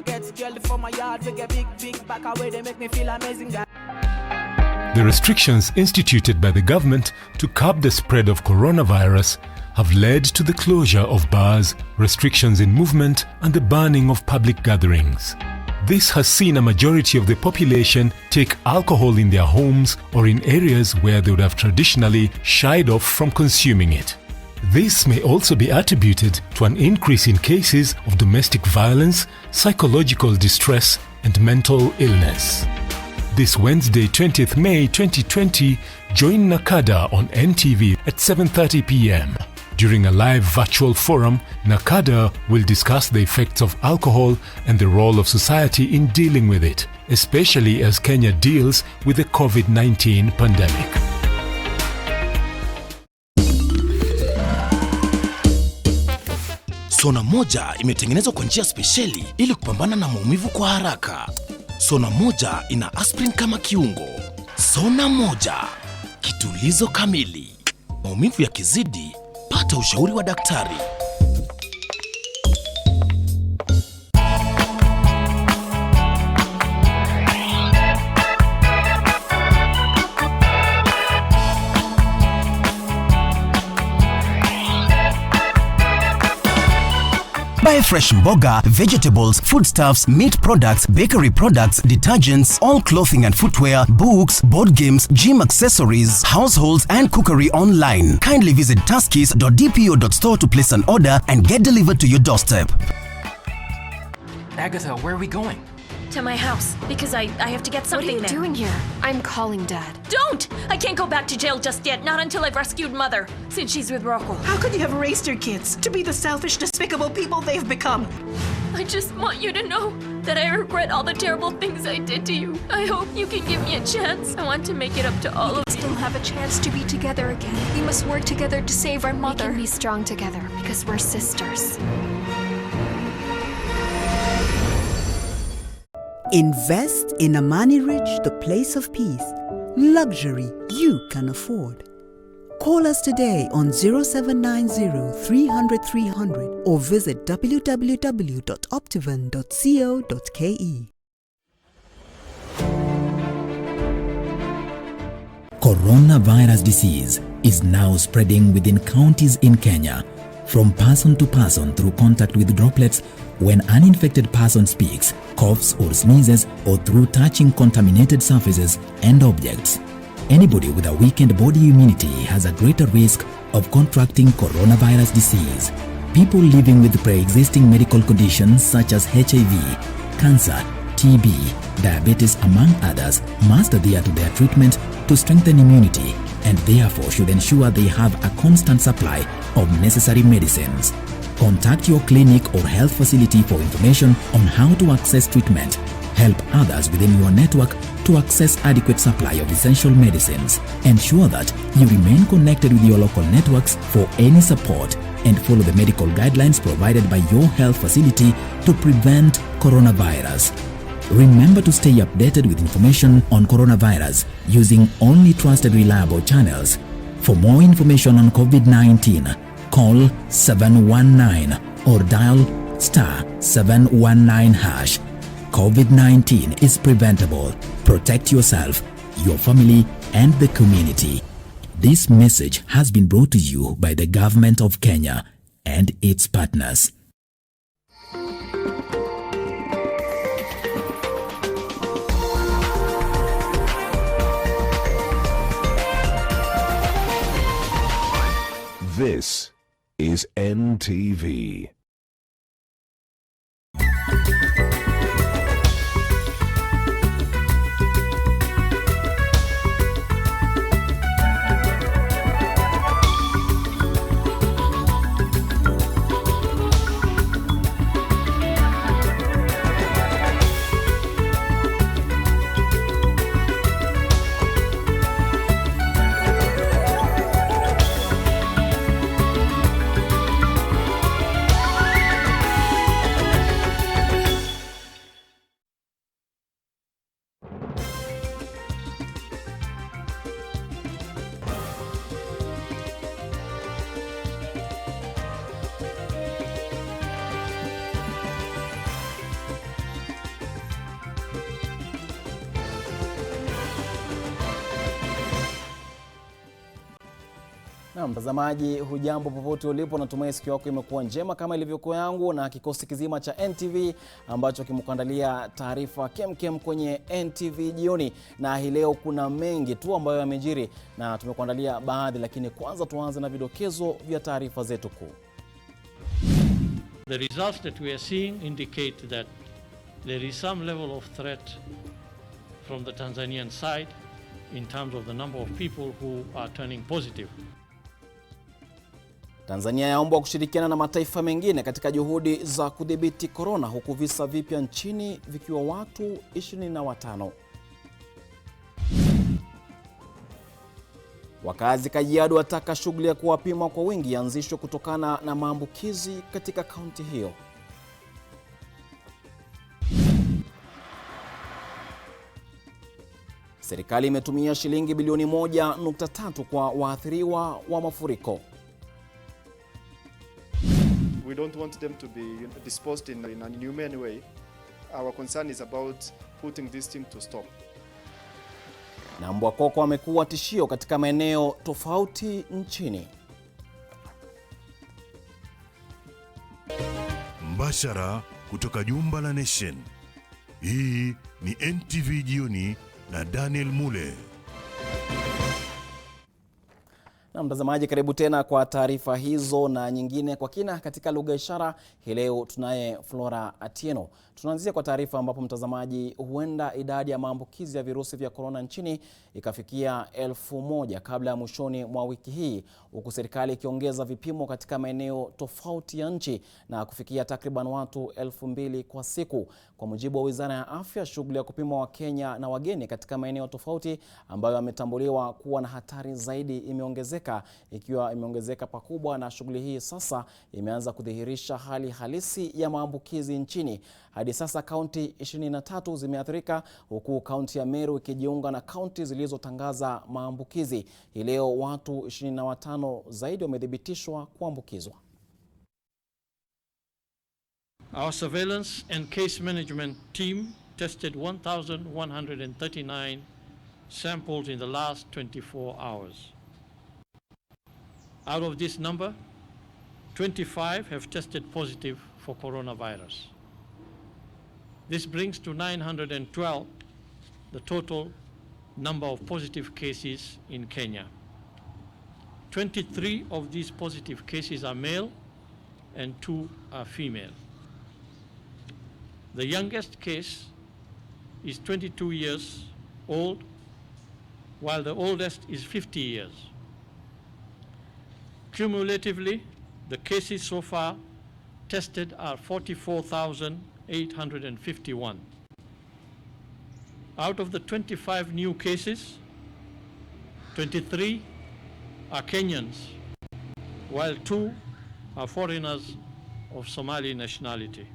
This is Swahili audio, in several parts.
The restrictions instituted by the government to curb the spread of coronavirus have led to the closure of bars, restrictions in movement, and the banning of public gatherings. This has seen a majority of the population take alcohol in their homes or in areas where they would have traditionally shied off from consuming it. This may also be attributed to an increase in cases of domestic violence, psychological distress, and mental illness. This Wednesday, 20th May 2020, join Nakada on NTV at 7:30 p.m. During a live virtual forum, Nakada will discuss the effects of alcohol and the role of society in dealing with it, especially as Kenya deals with the COVID-19 pandemic. Sona moja imetengenezwa kwa njia spesheli ili kupambana na maumivu kwa haraka. Sona moja ina aspirin kama kiungo. Sona moja, kitulizo kamili. Maumivu yakizidi, pata ushauri wa daktari. Buy fresh mboga, vegetables, foodstuffs, meat products, bakery products, detergents, all clothing and footwear, books, board games, gym accessories, households and cookery online. Kindly visit tuskys.dpo.store to place an order and get delivered to your doorstep. Agatha, where are we going? To my house, because I have to get something there. What are you doing here? I'm calling Dad. Don't! I can't go back to jail just yet, not until I've rescued Mother, since she's with Rocco. How could you have raised your kids to be the selfish, despicable people they've become? I just want you to know that I regret all the terrible things I did to you. I hope you can give me a chance. I want to make it up to all of you. We still have a chance to be together again. We must work together to save our mother. We can be strong together because we're sisters. Invest in Amani Ridge, the place of peace. Luxury you can afford. Call us today on 0790 300 300 or visit www.optivan.co.ke. Coronavirus disease is now spreading within counties in Kenya, from person to person through contact with droplets when an infected person speaks, coughs or sneezes, or through touching contaminated surfaces and objects. Anybody with a weakened body immunity has a greater risk of contracting coronavirus disease. People living with pre-existing medical conditions such as HIV, cancer, TB, diabetes among others must adhere to their treatment to strengthen immunity and therefore should ensure they have a constant supply of necessary medicines. Contact your clinic or health facility for information on how to access treatment. Help others within your network to access adequate supply of essential medicines. Ensure that you remain connected with your local networks for any support and follow the medical guidelines provided by your health facility to prevent coronavirus. Remember to stay updated with information on coronavirus using only trusted reliable channels. For more information on COVID-19, call 719 or dial *719#. COVID-19 is preventable. Protect yourself, your family, and the community. This message has been brought to you by the Government of Kenya and its partners. This is NTV. Na mtazamaji, hujambo popote ulipo, natumai siku yako imekuwa njema kama ilivyokuwa yangu na kikosi kizima cha NTV ambacho kimekuandalia taarifa kemkem kwenye NTV jioni. Na hii leo kuna mengi tu ambayo yamejiri na tumekuandalia baadhi, lakini kwanza tuanze na vidokezo vya taarifa zetu kuu. The results that we are seeing indicate that there is some level of threat from the Tanzanian side in terms of the number of people who are turning positive. Tanzania yaombwa kushirikiana na mataifa mengine katika juhudi za kudhibiti corona, huku visa vipya nchini vikiwa watu 25. Wakazi Kajiado wataka shughuli ya kuwapima kwa wingi ianzishwe kutokana na maambukizi katika kaunti hiyo. Serikali imetumia shilingi bilioni 1.3 kwa waathiriwa wa mafuriko. We don't want them to be disposed in an inhumane way. Our concern is about putting this thing to stop. Na mbwa koko amekuwa tishio katika maeneo tofauti nchini. Mbashara kutoka jumba la Nation. Hii ni NTV jioni na Daniel Mule. Na mtazamaji, karibu tena kwa taarifa hizo na nyingine kwa kina katika lugha ishara. Hii leo tunaye Flora Atieno. Tunaanzia kwa taarifa ambapo mtazamaji, huenda idadi ya maambukizi ya virusi vya corona nchini ikafikia 1000 kabla ya mwishoni mwa wiki hii, huku serikali ikiongeza vipimo katika maeneo tofauti ya nchi na kufikia takriban watu 2000 kwa siku. Kwa mujibu wa Wizara ya Afya, shughuli ya kupima Wakenya na wageni katika maeneo tofauti ambayo yametambuliwa kuwa na hatari zaidi imeongezeka pakubwa, na shughuli hii sasa imeanza kudhihirisha hali halisi ya maambukizi nchini. Hadi sasa kaunti 23 zimeathirika, huku kaunti ya Meru ikijiunga na kaunti zilizotangaza maambukizi. Hii leo watu 25 zaidi wamethibitishwa kuambukizwa. Our surveillance and case management team tested 1,139 samples in the last 24 hours. Out of this number, 25 have tested positive for coronavirus. This brings to 912 the total number of positive cases in Kenya. 23 of these positive cases are male and 2 are female. The youngest case is 22 years old, while the oldest is 50 years. Cumulatively, the cases so far tested are 44,851. Out of the 25 new cases, 23 are Kenyans, while 2 are foreigners of Somali nationality.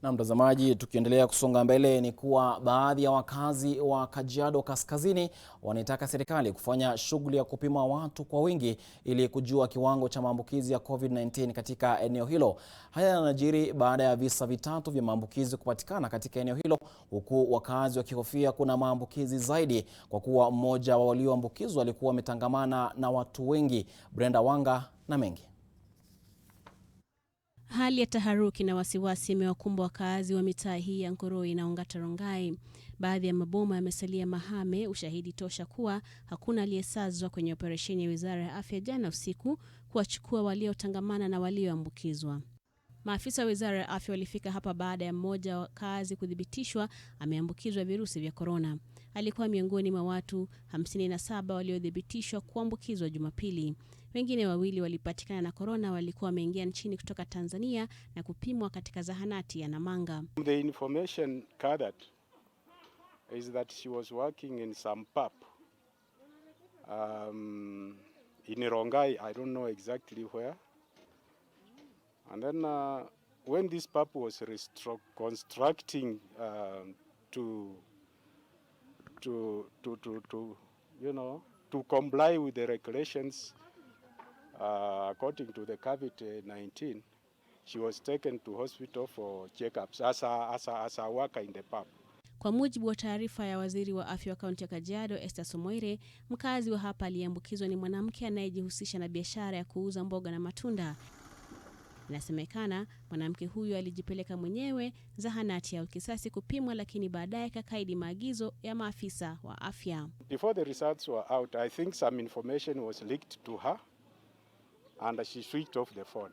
Na mtazamaji, tukiendelea kusonga mbele, ni kuwa baadhi ya wakazi wa Kajiado Kaskazini wanataka serikali kufanya shughuli ya kupima watu kwa wingi ili kujua kiwango cha maambukizi ya COVID-19 katika eneo hilo. Haya yanajiri baada ya visa vitatu vya maambukizi kupatikana katika eneo hilo, huku wakazi wakihofia kuna maambukizi zaidi kwa kuwa mmoja wa walioambukizwa alikuwa ametangamana na watu wengi. Brenda Wanga na mengi. Hali ya taharuki na wasiwasi imewakumba wakazi wa mitaa hii ya Ngoroi na Ongata Rongai. Baadhi ya maboma yamesalia mahame, ushahidi tosha kuwa hakuna aliyesazwa kwenye operesheni ya Wizara ya Afya jana usiku kuwachukua waliotangamana na walioambukizwa. Maafisa wa Wizara ya Afya walifika hapa baada ya mmoja wa wakazi kuthibitishwa ameambukizwa virusi vya corona. Alikuwa miongoni mwa watu 57 waliothibitishwa kuambukizwa Jumapili. Wengine 2 walipatikana na corona walikuwa wameingia nchini kutoka Tanzania na kupimwa katika zahanati ya Namanga. The information gathered is that she was working in some pub in Rongai, I don't know exactly where. And then when this pub was constructing to comply with the regulations according to the COVID-19, she was taken to hospital for checkups as a worker in the pub. Kwa mujibu wa taarifa ya waziri wa afya wa kaunti ya Kajiado, Esther Somoire, mkazi wa hapa aliyeambukizwa ni mwanamke anayejihusisha na biashara ya kuuza mboga na matunda. Inasemekana mwanamke huyu alijipeleka mwenyewe zahanati ya Ukisasi kupimwa, lakini baadaye kakaidi maagizo ya maafisa wa afya. Before the results were out, I think some information was leaked to her and she switched off the phone.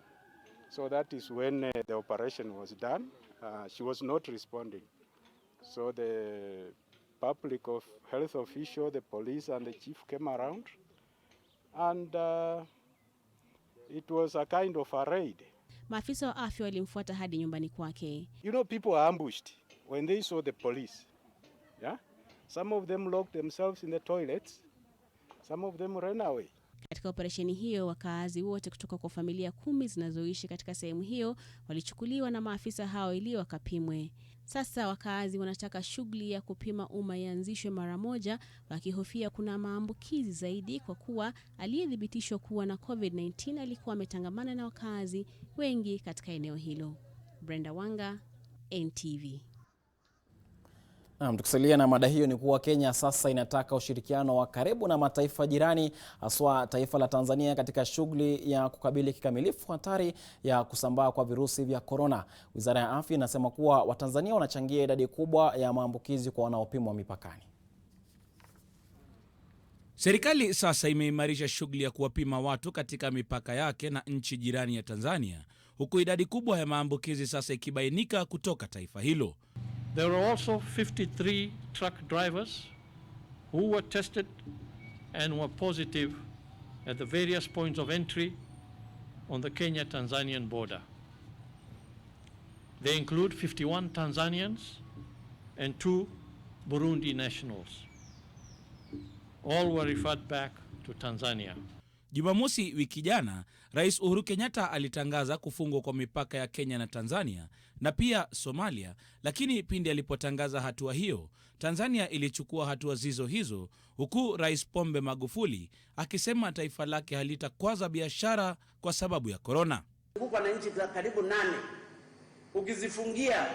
So that is when the operation was done. She was not responding. So the public health official, the police and the chief came around, and it was a kind of a raid. Maafisa wa afya walimfuata hadi nyumbani kwake. You know, people are ambushed when they saw the police. Yeah? Some of them locked themselves in the toilets. Some of them ran away. Katika operesheni hiyo, wakaazi wote kutoka kwa familia 10 zinazoishi katika sehemu hiyo walichukuliwa na maafisa hao ili wakapimwe. Sasa wakaazi wanataka shughuli ya kupima umma ianzishwe mara moja, wakihofia kuna maambukizi zaidi kwa kuwa aliyethibitishwa kuwa na COVID-19 alikuwa ametangamana na wakaazi wengi katika eneo hilo. Brenda Wanga, NTV. Tukisalia na mada hiyo ni kuwa Kenya sasa inataka ushirikiano wa karibu na mataifa jirani, haswa taifa la Tanzania katika shughuli ya kukabili kikamilifu hatari ya kusambaa kwa virusi vya corona. Wizara ya Afya inasema kuwa Watanzania wanachangia idadi kubwa ya maambukizi kwa wanaopimwa mipakani. Serikali sasa imeimarisha shughuli ya kuwapima watu katika mipaka yake na nchi jirani ya Tanzania, huku idadi kubwa ya maambukizi sasa ikibainika kutoka taifa hilo. There were also 53 truck drivers who were tested and were positive at the various points of entry on the Kenya-Tanzanian border. They include 51 Tanzanians and 2 Burundi nationals. All were referred back to Tanzania. Jumamosi wiki jana, Rais Uhuru Kenyatta alitangaza kufungwa kwa mipaka ya Kenya na Tanzania na pia Somalia, lakini pindi alipotangaza hatua hiyo, Tanzania ilichukua hatua zizo hizo, huku Rais Pombe Magufuli akisema taifa lake halitakwaza biashara kwa sababu ya corona. Kuko na nchi karibu 8. Ukizifungia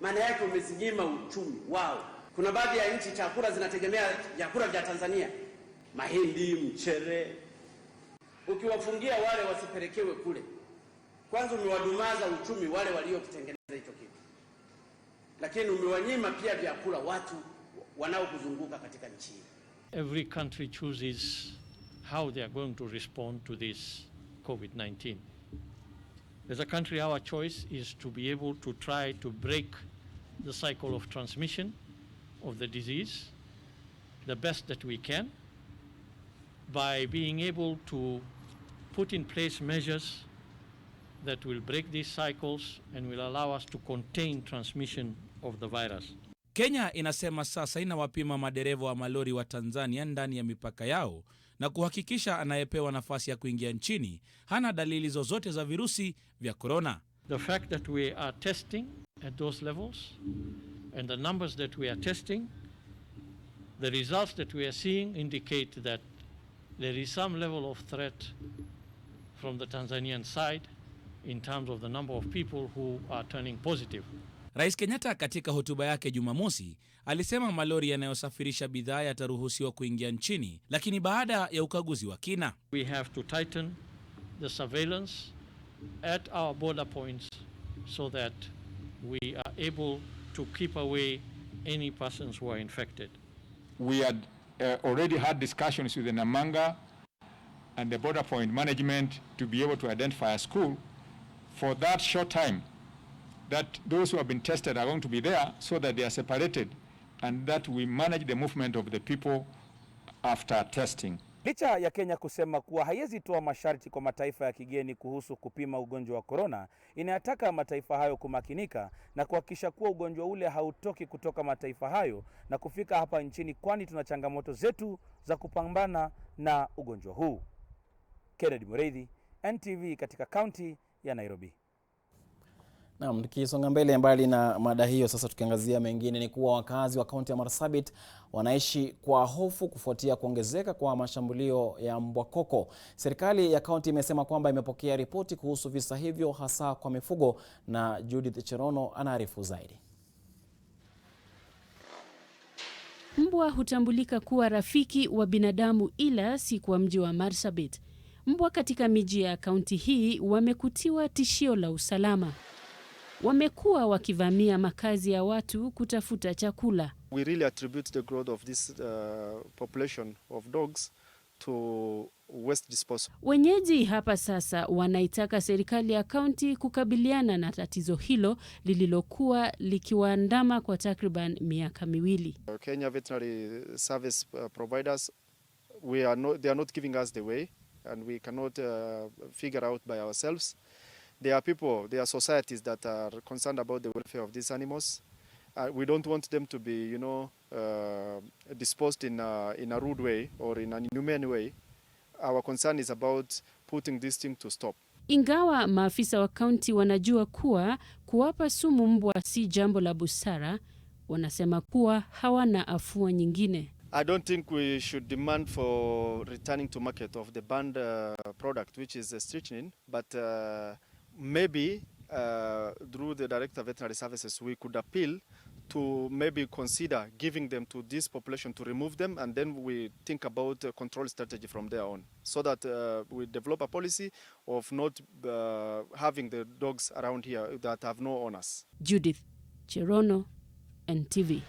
maana yake umezinyima uchumi wao. Kuna baadhi ya nchi chakula zinategemea vyakula vya Tanzania, mahindi, mchere. Ukiwafungia wale wasipelekewe kule, kwanza umewadumaza uchumi wale waliokitengeneza hicho kitu, lakini umewanyima pia vyakula watu wanaokuzunguka katika nchi. Every country chooses how they are going to respond to this COVID-19. As a country, our choice is to be able to try to break the cycle of transmission of the disease the best that we can, by being able to put in place measures that will break these cycles and will allow us to contain transmission of the virus. Kenya inasema sasa inawapima madereva wa malori wa Tanzania ndani ya mipaka yao na kuhakikisha anayepewa nafasi ya kuingia nchini hana dalili zozote za virusi vya corona. The fact that we are testing at those levels and the numbers that we are testing, the results that we are seeing indicate that there is some level of threat from the Tanzanian side in terms of the number of people who are turning positive. Rais Kenyatta katika hotuba yake Jumamosi alisema malori yanayosafirisha bidhaa yataruhusiwa kuingia nchini, lakini baada ya ukaguzi wa kina. We have to tighten the surveillance at our border points so that we are able to keep away any persons who are infected. We had already had discussions with the Namanga and the border point management to be able to identify a school for that short time, that those who have been tested are going to be there so that they are separated and that we manage the movement of the people after testing. Licha ya Kenya kusema kuwa haiwezi toa masharti kwa mataifa ya kigeni kuhusu kupima ugonjwa wa corona, inayataka mataifa hayo kumakinika na kuhakikisha kuwa ugonjwa ule hautoki kutoka mataifa hayo na kufika hapa nchini, kwani tuna changamoto zetu za kupambana na ugonjwa huu. Kennedy Mureithi, NTV katika kaunti ya Nairobi. Naam, tukisonga mbali na mada hiyo, sasa tukiangazia mengine ni kuwa wakazi wa kaunti ya Marsabit wanaishi kwa hofu kufuatia kuongezeka kwa mashambulio ya mbwa koko. Serikali ya kaunti imesema kwamba imepokea ripoti kuhusu visa hivyo hasa kwa mifugo, na Judith Cherono anaarifu zaidi. Mbwa hutambulika kuwa rafiki wa binadamu, ila si kwa mji wa Marsabit. Mbwa katika miji ya kaunti hii wamekutiwa tishio la usalama. Wamekuwa wakivamia makazi ya watu kutafuta chakula. We really attribute the growth of this population of dogs to waste disposal. Wenyeji hapa sasa wanaitaka serikali ya kaunti kukabiliana na tatizo hilo lililokuwa likiwaandama kwa takriban miaka miwili. Kenya Veterinary Service providers, they are not giving us the way, and we cannot figure out by ourselves. There are people, there are societies that are concerned about the welfare of these animals. We don't want them to be, disposed in a rude way or in an inhumane way. Our concern is about putting this thing to stop. Ingawa maafisa wa kaunti wanajua kuwa kuwapa sumu mbwa si jambo la busara, wanasema kuwa hawana afua nyingine. I don't think we should demand for returning to market of the banned product, which is strychnine, but maybe through the Director of Veterinary Services, we could appeal to maybe consider giving them to this population to remove them, and then we think about a control strategy from there on, so that we develop a policy of not having the dogs around here that have no owners. Judith Cherono, NTV.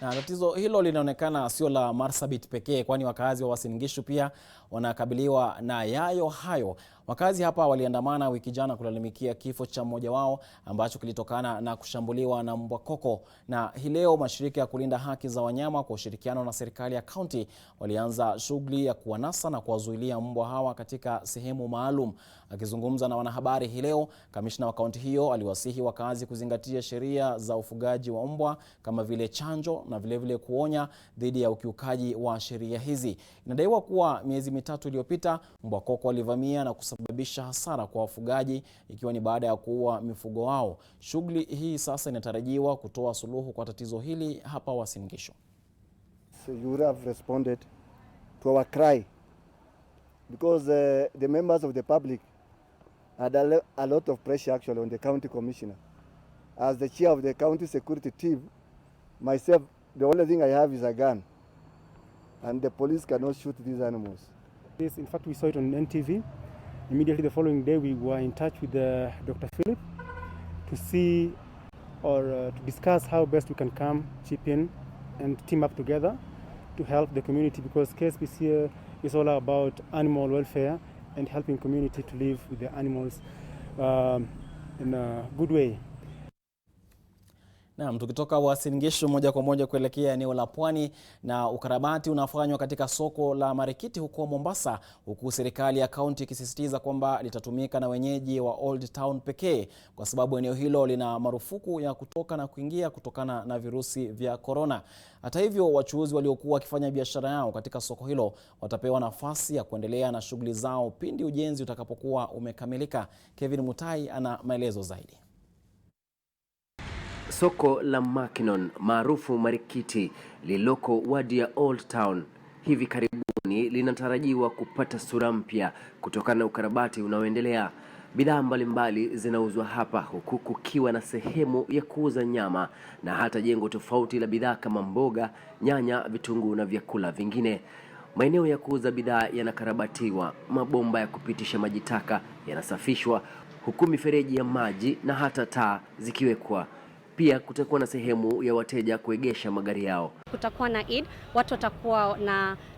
Na tatizo hilo linaonekana sio la Marsabit pekee, kwani wakazi wa Uasin Gishu pia wanakabiliwa na yayo hayo. Wakazi hapa waliandamana wiki jana kulalamikia kifo cha mmoja wao ambacho kilitokana na kushambuliwa na mbwa koko. Na hii leo mashirika ya kulinda haki za wanyama kwa ushirikiano na serikali ya kaunti walianza shughuli ya kuwanasa na kuwazuilia mbwa hawa katika sehemu maalum. Akizungumza na wanahabari hii leo, kamishna wa kaunti hiyo aliwasihi wakazi kuzingatia sheria za ufugaji wa mbwa kama vile chanjo na vile kuonya dhidi ya ukiukaji wa sheria hizi. Inadaiwa kuwa miezi mitatu iliyopita mbwa koko walivamia na kusababisha hasara kwa wafugaji, ikiwa ni baada ya kuua mifugo wao. Shughuli hii sasa inatarajiwa kutoa suluhu kwa tatizo hili hapa Uasin Gishu. So you have responded to our cry because the members of the public had a lot of pressure actually on the county commissioner. As the chair of the county security team, myself, the only thing I have is a gun, and the police cannot shoot these animals. Yes, in fact, we saw it on NTV. Immediately the following day, we were in touch with Dr. Philip to see or to discuss how best we can come, chip in, and team up together to help the community, because KSPC is all about animal welfare and helping community to live with the animals in a good way. Naam, tukitoka Uasin Gishu moja kwa moja kuelekea eneo la Pwani, na ukarabati unafanywa katika soko la Marikiti huko Mombasa, huku serikali ya kaunti ikisisitiza kwamba litatumika na wenyeji wa Old Town pekee kwa sababu eneo hilo lina marufuku ya kutoka na kuingia kutokana na virusi vya corona. Hata hivyo, wachuuzi waliokuwa wakifanya biashara yao katika soko hilo watapewa nafasi ya kuendelea na shughuli zao pindi ujenzi utakapokuwa umekamilika. Kevin Mutai ana maelezo zaidi. Soko la Makinon maarufu Marikiti lililoko wadi ya Old Town hivi karibuni linatarajiwa kupata sura mpya kutokana na ukarabati unaoendelea. Bidhaa mbalimbali zinauzwa hapa, huku kukiwa na sehemu ya kuuza nyama na hata jengo tofauti la bidhaa kama mboga, nyanya, vitunguu na vyakula vingine. Maeneo ya kuuza bidhaa yanakarabatiwa, mabomba ya kupitisha maji taka yanasafishwa, huku mifereji ya maji na hata taa zikiwekwa. Pia kutakuwa na sehemu ya wateja kuegesha magari yao. Kutakuwa na Eid, watu watakuwa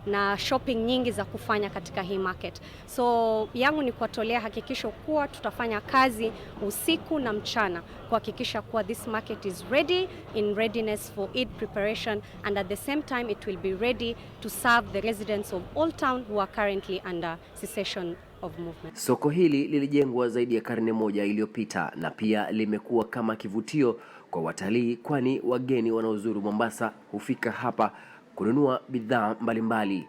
na shopping nyingi za kufanya katika hii market. So yangu ni kuwatolea hakikisho kuwa tutafanya kazi usiku na mchana kuhakikisha kuwa this market is ready, in readiness for Eid preparation, and at the same time it will be ready to serve the residents of Old Town who are currently under cessation of movement. Soko hili lilijengwa zaidi ya karne moja iliyopita na pia limekuwa kama kivutio kwa watalii, kwani wageni wanaozuru Mombasa hufika hapa kununua bidhaa mbalimbali.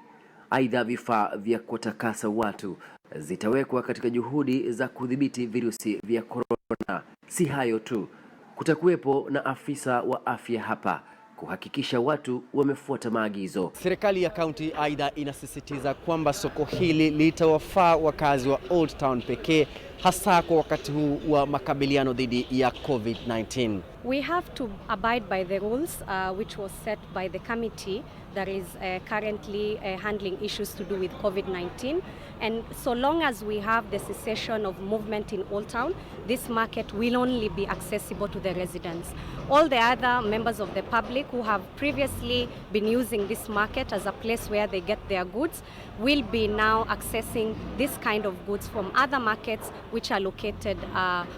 Aidha, vifaa vya kutakasa watu zitawekwa katika juhudi za kudhibiti virusi vya corona. Si hayo tu, kutakuwepo na afisa wa afya hapa kuhakikisha watu wamefuata maagizo. Serikali ya kaunti aidha inasisitiza kwamba soko hili litawafaa wakazi wa Old Town pekee, hasa kwa wakati huu wa makabiliano dhidi ya COVID-19? We have to abide by the rules which was set by the committee that is currently handling issues to do with COVID-19. And so long as we have the cessation of movement in Old Town, this market will only be accessible to the residents. All the other members of the public who have previously been using this market as a place where they get their goods will be now accessing this kind of goods from other markets which are located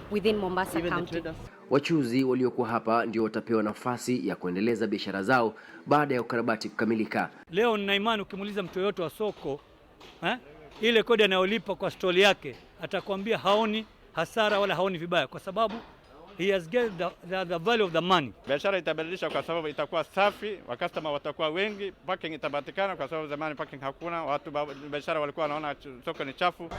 within Mombasa County. Wachuzi waliokuwa hapa ndio watapewa nafasi ya kuendeleza biashara zao baada ya ukarabati kukamilika. Leo nina imani ukimuuliza mtu yote wa soko, ile kodi anayolipa kwa stall yake atakwambia haoni hasara wala haoni vibaya, kwa sababu he has get the value of the money. Biashara itabadilisha kwa sababu itakuwa safi, customer watakuwa wengi, parking itapatikana kwa sababu zamani parking hakuna, watu biashara walikuwa wanaona soko ni chafu.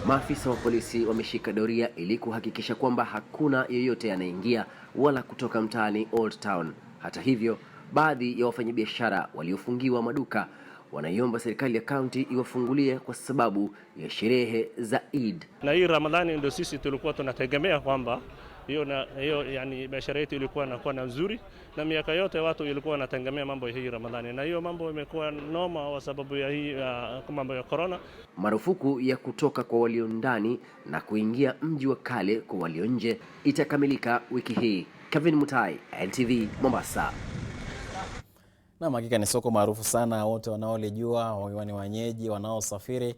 Maafisa wa polisi wameshika doria ili kuhakikisha kwamba hakuna yeyote anaingia wala kutoka mtaani Old Town. Hata hivyo, baadhi ya wafanyabiashara waliofungiwa maduka wanaiomba serikali ya kaunti iwafungulie kwa sababu ya sherehe za Eid. Na hii Ramadhani ndio sisi tulikuwa tunategemea kwamba hiyo yani biashara yetu ilikuwa inakuwa nzuri, na miaka yote watu ilikuwa wanategemea mambo hii Ramadhani, na hiyo mambo imekuwa noma kwa sababu ya hii mambo ya corona. Marufuku ya kutoka kwa walio ndani na kuingia mji wa kale kwa walio nje itakamilika wiki hii. Kevin Mutai, NTV, Mombasa. Na hakika ni soko maarufu sana, wote wanaolijua, wao ni wenyeji, wanaosafiri,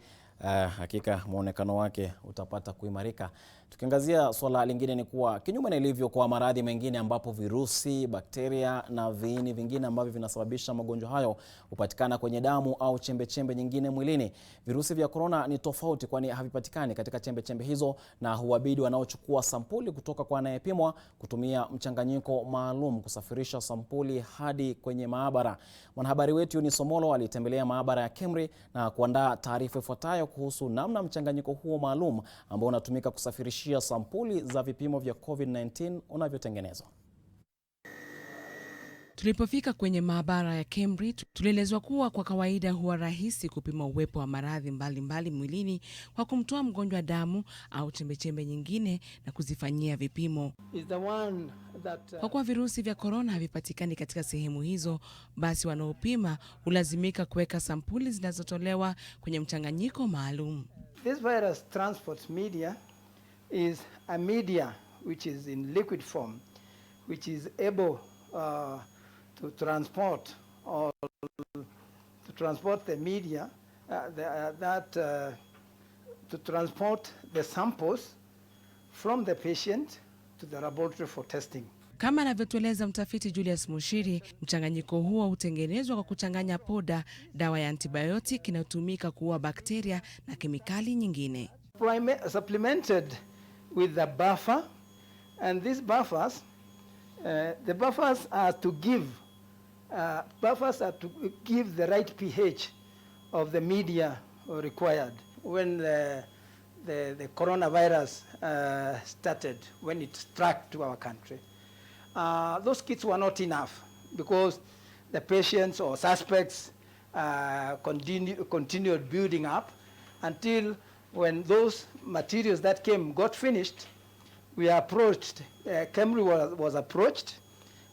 hakika muonekano wake utapata kuimarika. Tukiangazia swala lingine ni kuwa kinyume na ilivyo kwa maradhi mengine ambapo virusi, bakteria na viini vingine ambavyo vinasababisha magonjwa hayo hupatikana kwenye damu au chembe nyingine mwilini, virusi vya corona ni tofauti, kwani havipatikani katika chembe hizo na huwabidi wanaochukua sampuli kutoka kwa anayepimwa kutumia mchanganyiko maalum kusafirisha sampuli hadi kwenye maabara. Mwanahabari wetu Jioni Somolo alitembelea maabara ya Kemri na kuandaa taarifa ifuatayo kuhusu namna mchanganyiko huo maalum ambao unatumika kusafirisha sampuli za vipimo vya COVID-19 unavyotengenezwa. Tulipofika kwenye maabara ya Cambridge, tulielezwa kuwa kwa kawaida huwa rahisi kupima uwepo wa maradhi mbalimbali mwilini kwa kumtoa mgonjwa damu au chembe nyingine na kuzifanyia vipimo. Kwa kuwa virusi vya corona havipatikani katika sehemu hizo, basi wanaopima hulazimika kuweka sampuli zinazotolewa kwenye mchanganyiko maalum. This virus transport media is a media which is in liquid form, which is able to transport the media, to transport the samples from the patient to the laboratory for testing. Kama anavyotueleza mtafiti Julius Mushiri, mchanganyiko huo hutengenezwa kwa kuchanganya poda, dawa ya antibiotic inayotumika kuua bakteria na kemikali nyingine. Supplemented with the buffer, and these buffers, the buffers are to give the right pH of the media required. When the coronavirus started, when it struck to our country, those kits were not enough because the patients or suspects continued building up until when those materials that came got finished, we approached, Kemri was approached,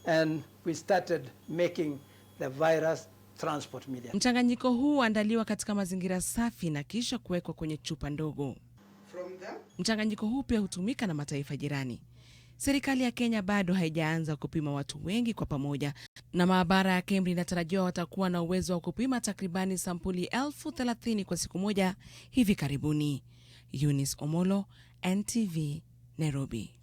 and we started making the virus transport media. Mchanganyiko huu huandaliwa katika mazingira safi na kisha kuwekwa kwenye chupa ndogo. Mchanganyiko huu pia hutumika na mataifa jirani. Serikali ya Kenya bado haijaanza kupima watu wengi kwa pamoja, na maabara ya Cambridge inatarajiwa watakuwa na uwezo wa kupima takribani sampuli 30,000 kwa siku moja hivi karibuni. Eunice Omolo, NTV, Nairobi.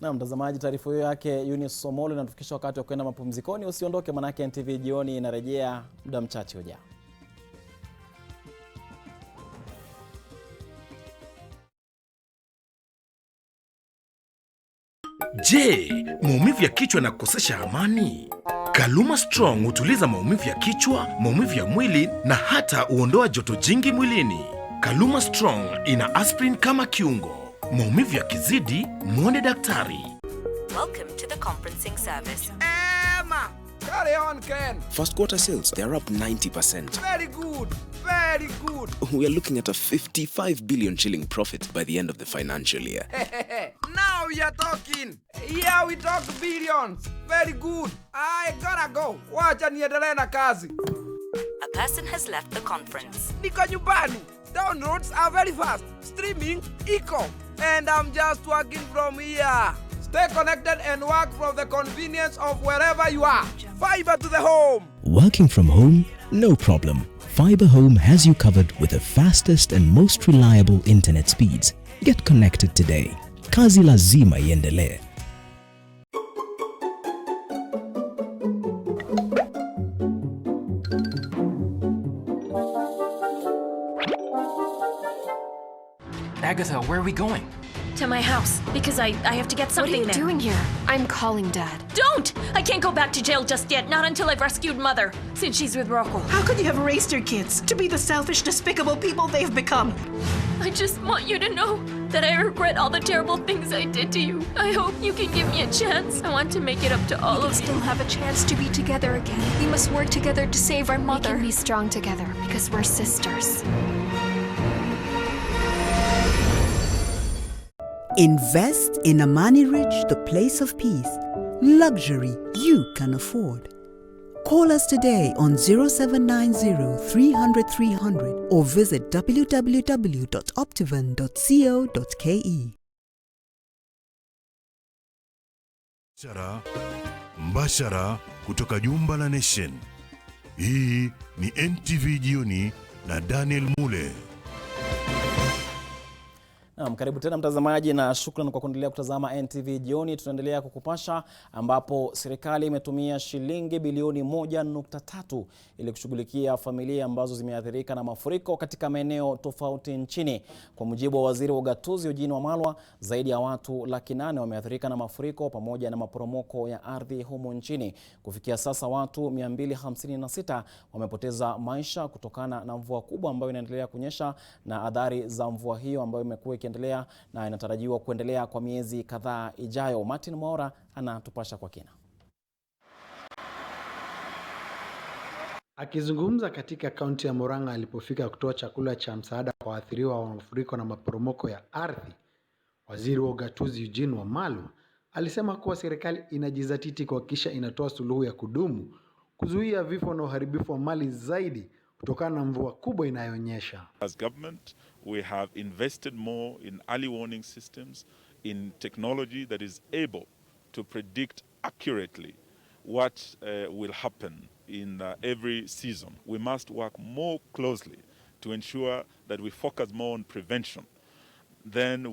Na mtazamaji, taarifa hiyo yake Eunice Somolo inatufikisha wakati wa kwenda mapumzikoni. Usiondoke, manake NTV Jioni inarejea muda mchache ujao. Je, maumivu ya kichwa na kukosesha amani? Kaluma Strong hutuliza maumivu ya kichwa, maumivu ya mwili na hata huondoa joto jingi mwilini. Kaluma Strong ina aspirin kama kiungo. Maumivu yakizidi, muone daktari. Welcome to the conferencing service. Emma, Carry on, Ken. First quarter sales, they're up 90%. Very good. Very good. We are looking at a 55 billion shilling profit by the end of the financial year. Now we are talking. Here we talk billions. Very good. I gotta go. Wacha niendelee na kazi. A person has left the conference. Niko nyumbani. Downloads are very fast. Streaming, eco. And I'm just working from here. Stay connected and work from the convenience of wherever you are. Fiber to the home. Working from home? No problem. Fiber Home has you covered with the fastest and most reliable internet speeds. Get connected today. Kazi lazima iendelee. Agatha, where are we going? To my house, because I have to get something there. What are you doing here? I'm calling Dad. Don't! I can't go back to jail just yet, not until I've rescued Mother, since she's with Rocco. How could you have raised your kids to be the selfish, despicable people they've become? I just want you to know that I regret all the terrible things I did to you. I hope you can give me a chance. I want to make it up to all of you. We still have a chance to be together again. We must work together to save our mother. We can be strong together, because we're sisters. Invest in Amani Ridge, the place of peace. Luxury you can afford. Call us today on 0790 300 300 or visit www.optivan.co.ke. Mbashara kutoka jumba la Nation. Hii ni NTV Jioni na Daniel Mule. Karibu tena mtazamaji na shukrani kwa kuendelea kutazama NTV Jioni. Tunaendelea kukupasha ambapo serikali imetumia shilingi bilioni 1.3 ili kushughulikia familia ambazo zimeathirika na mafuriko katika maeneo tofauti nchini. Kwa mujibu wa waziri wa ugatuzi Eugene Wamalwa, zaidi ya watu 800,000 wameathirika na mafuriko pamoja na maporomoko ya ardhi humu nchini. Kufikia sasa watu 256 wamepoteza maisha kutokana na mvua kubwa ambayo inaendelea kunyesha na athari za mvua hiyo ambayo imekuwa ikiendelea na inatarajiwa kuendelea kwa miezi kadhaa ijayo. Martin Mwaura anatupasha kwa kina. Akizungumza katika kaunti ya Murang'a alipofika kutoa chakula cha msaada kwa waathiriwa wa mafuriko na maporomoko ya ardhi, waziri wa ugatuzi Eugene Wamalwa alisema kuwa serikali inajizatiti kuhakikisha inatoa suluhu ya kudumu kuzuia vifo na uharibifu wa mali zaidi kutokana na mvua kubwa inayonyesha. As government, we have invested more in early warning systems, in technology that is able to predict accurately what will happen in every season. We must work more closely to ensure that we focus more on prevention than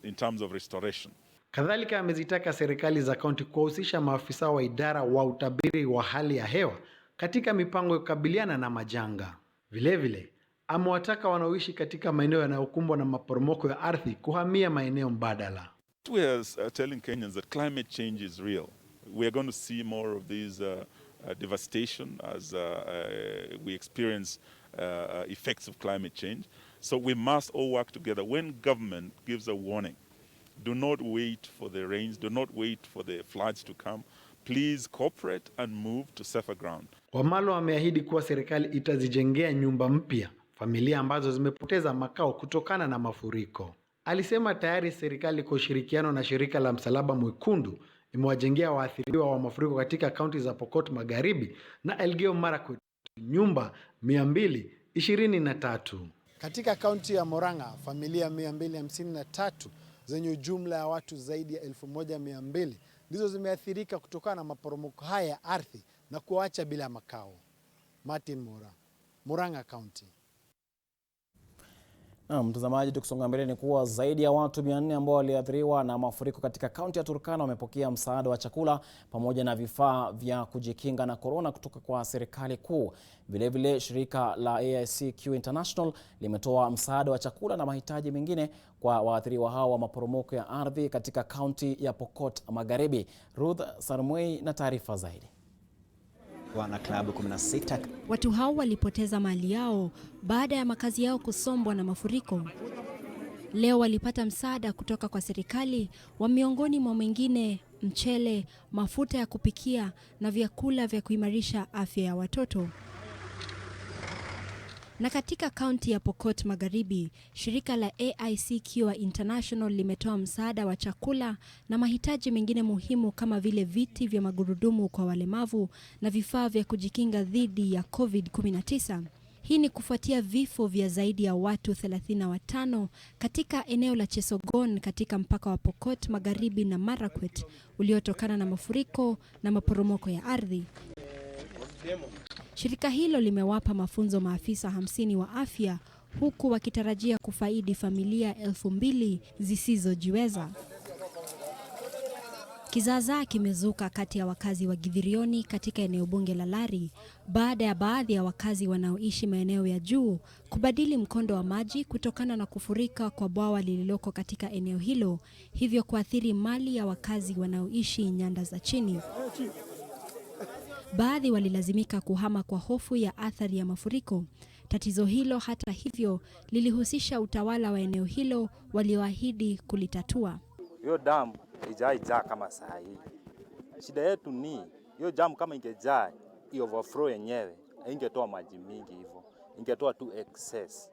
in terms of restoration. Kadhalika amezitaka serikali za kaunti kuhusisha maafisa wa idara wa utabiri wa hali ya hewa katika mipango ya kukabiliana na majanga. Vilevile, amewataka wanaoishi katika maeneo yanayokumbwa na maporomoko ya ardhi kuhamia maeneo mbadala. We are telling Kenyans that climate change is real. We are going to see more of these devastation as we experience effects of climate change. So we must all work together. When government gives a warning, do not wait for the rains, do not wait for the floods to come. Please cooperate and move to safer ground. Wamalwa ameahidi kuwa serikali itazijengea nyumba mpya familia ambazo zimepoteza makao kutokana na mafuriko. Alisema tayari serikali kwa ushirikiano na shirika la Msalaba Mwekundu imewajengea waathiriwa wa mafuriko katika kaunti za Pokot Magharibi na Elgeyo Marakwet nyumba 223. Katika kaunti ya Murang'a, familia 253 zenye jumla ya watu zaidi ya 1200 ndizo zimeathirika kutokana na maporomoko haya ya ardhi na kuacha bila makao. Martin Mwaura, Murang'a County. Mtazamaji, tukisonga mbele ni kuwa zaidi ya watu 400 ambao waliathiriwa na mafuriko katika kaunti ya Turkana wamepokea msaada wa chakula pamoja na vifaa vya kujikinga na corona kutoka kwa serikali kuu. Vilevile shirika la AICQ International limetoa msaada wa chakula na mahitaji mengine kwa waathiriwa hao wa maporomoko ya ardhi katika kaunti ya Pokot Magharibi. Ruth Sarmwei na taarifa zaidi. Wana klabu 16. Watu hao walipoteza mali yao baada ya makazi yao kusombwa na mafuriko. Leo walipata msaada kutoka kwa serikali wa miongoni mwa mwingine mchele, mafuta ya kupikia na vyakula vya kuimarisha afya ya watoto. Na katika kaunti ya Pokot Magharibi, shirika la AIC Cure International limetoa msaada wa chakula na mahitaji mengine muhimu kama vile viti vya magurudumu kwa walemavu na vifaa vya kujikinga dhidi ya COVID-19. Hii ni kufuatia vifo vya zaidi ya watu 35 katika eneo la Chesogon katika mpaka wa Pokot Magharibi na Marakwet uliotokana na mafuriko na maporomoko ya ardhi. Shirika hilo limewapa mafunzo maafisa 50 wa afya huku wakitarajia kufaidi familia 2,000 zisizojiweza. Kizaazaa kimezuka kati ya wakazi wa Githirioni katika eneo bunge la Lari baada ya baadhi ya wakazi wanaoishi maeneo ya juu kubadili mkondo wa maji kutokana na kufurika kwa bwawa lililoko katika eneo hilo, hivyo kuathiri mali ya wakazi wanaoishi nyanda za chini. Baadhi walilazimika kuhama kwa hofu ya athari ya mafuriko. Tatizo hilo hata hivyo lilihusisha utawala wa eneo hilo walioahidi kulitatua. Hiyo damu haijajaa kama saa hii. Shida yetu ni hiyo damu kama ingejaa, hiyo overflow yenyewe haingetoa maji mingi hivyo. Ingetoa tu excess.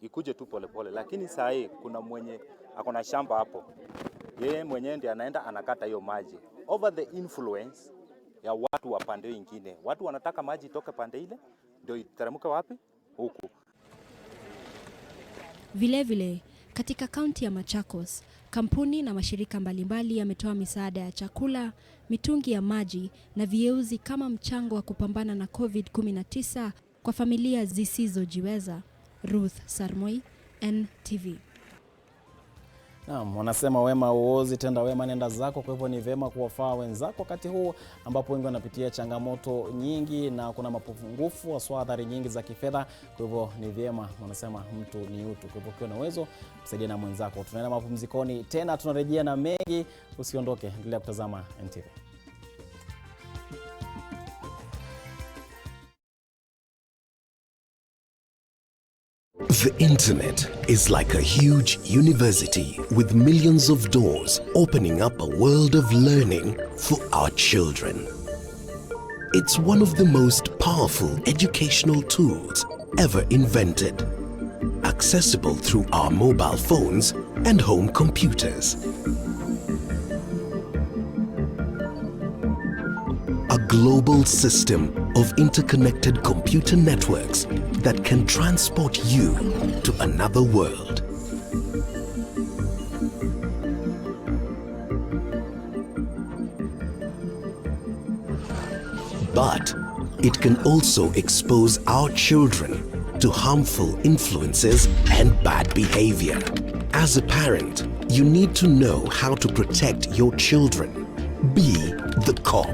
Ikuje tu polepole, lakini saa hii kuna mwenye akona shamba hapo. Yeye mwenyewe ndiye anaenda anakata hiyo maji. Over the influence ya watu wa pande nyingine. Watu wanataka maji itoke pande ile ndio iteremke wapi? Huku. Vilevile, katika kaunti ya Machakos, kampuni na mashirika mbalimbali yametoa misaada ya chakula, mitungi ya maji na vieuzi kama mchango wa kupambana na COVID-19 kwa familia zisizojiweza. Ruth Sarmoi, NTV. Naam, wanasema wema uozi, tenda wema nenda zako. Kwa hivyo ni vema kuwafaa wenzako wakati huu ambapo wengi wanapitia changamoto nyingi na kuna mapungufu haswa athari nyingi za kifedha. Kwa hivyo ni vyema, wanasema mtu ni utu. Kwa hivyo ukiwa na uwezo msaidie na mwenzako. Tunaenda mapumzikoni, tena tunarejea na mengi. Usiondoke, endelea kutazama NTV. The internet is like a huge university with millions of doors opening up a world of learning for our children. It's one of the most powerful educational tools ever invented, accessible through our mobile phones and home computers. A global system of interconnected computer networks that can transport you to another world. But it can also expose our children to harmful influences and bad behavior. As a parent, you need to know how to protect your children. Be the cop.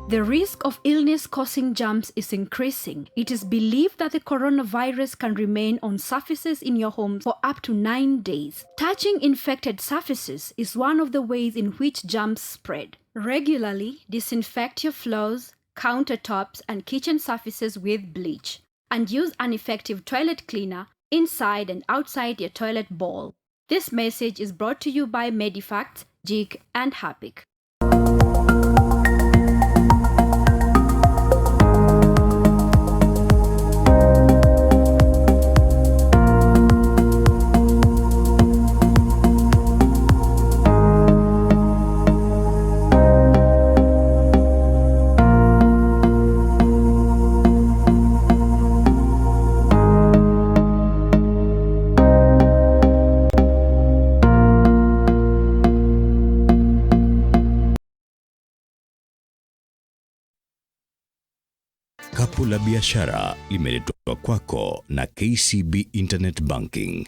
The risk of illness-causing germs is increasing. It is believed that the coronavirus can remain on surfaces in your home for up to 9 days. Touching infected surfaces is one of the ways in which germs spread. Regularly disinfect your floors, countertops, and kitchen surfaces with bleach. And use an effective toilet cleaner inside and outside your toilet bowl. This message is brought to you by Medifact, JIC, and HAPIC. Kapu la biashara limeletwa kwako na KCB Internet Banking.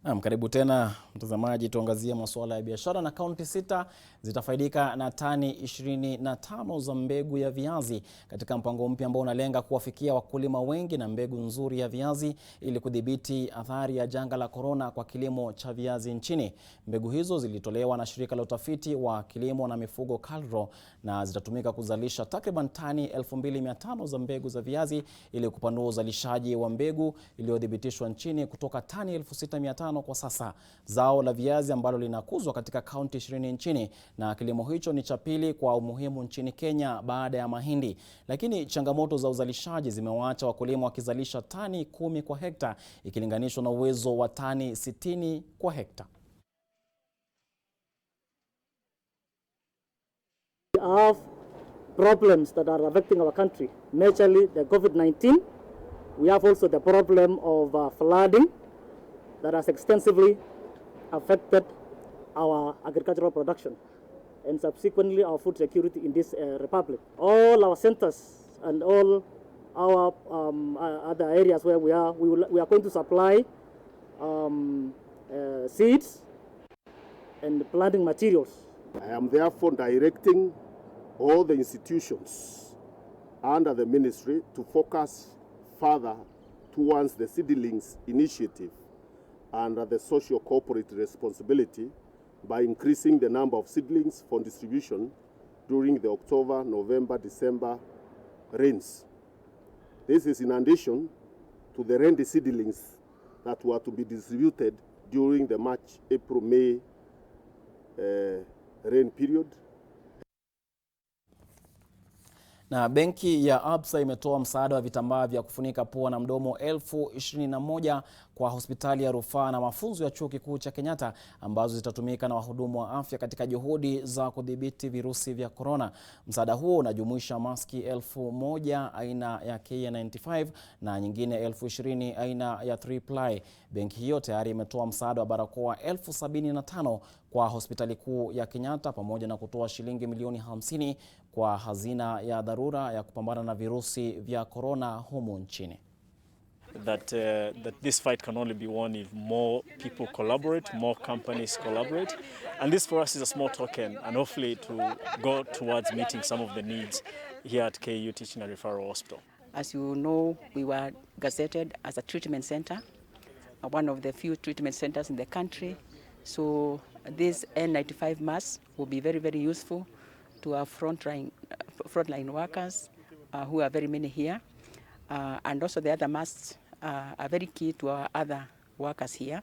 Naam, karibu tena mtazamaji, tuangazie masuala ya biashara. Na kaunti 6 zitafaidika na tani 25 za mbegu ya viazi katika mpango mpya ambao unalenga kuwafikia wakulima wengi na mbegu nzuri ya viazi ili kudhibiti athari ya janga la korona kwa kilimo cha viazi nchini. Mbegu hizo zilitolewa na shirika la utafiti wa kilimo na mifugo KALRO na zitatumika kuzalisha takriban tani 2500 za mbegu za viazi ili kupanua uzalishaji wa mbegu iliyodhibitishwa nchini kutoka tani 6500 kwa sasa. Zao la viazi ambalo linakuzwa katika kaunti 20 nchini, na kilimo hicho ni cha pili kwa umuhimu nchini Kenya baada ya mahindi. Lakini changamoto za uzalishaji zimewaacha wakulima wakizalisha tani 10 kwa hekta ikilinganishwa na uwezo wa tani 60 kwa hekta. We have problems that are affecting our country, majorly the COVID-19. We have also the problem of flooding that has extensively affected our agricultural production and subsequently our food security in this republic. All our centers and all our other areas where we are going to supply seeds and planting materials. I am therefore directing all the institutions under the ministry to focus further towards the seedlings initiative under the social corporate responsibility by increasing the number of seedlings for distribution during the October, November, December rains. This is in addition to the rainy seedlings that were to be distributed during the March, April, May rain period. Na benki ya Absa imetoa msaada wa vitambaa vya kufunika pua na mdomo 21,000 kwa hospitali ya rufaa na mafunzo ya chuo kikuu cha Kenyatta ambazo zitatumika na wahudumu wa afya katika juhudi za kudhibiti virusi vya korona. Msaada huo unajumuisha maski 1,000 aina ya KN95 na nyingine 20,000 aina ya 3-ply. Benki hiyo tayari imetoa msaada wa barakoa 75,000 kwa hospitali kuu ya Kenyatta pamoja na kutoa shilingi milioni 50 kwa hazina ya dharura ya kupambana na virusi vya korona humu nchini. That this fight can only be won if more people collaborate, more companies collaborate. And this for us is a small token and hopefully to go towards meeting some of the needs here at KU Teaching and Referral Hospital. As you know, we were gazetted as a treatment center, one of the few treatment centers in the country. So these N95 masks will be very, very useful to our frontline workers, who are very many here. And also the other masks are very key to our other workers here.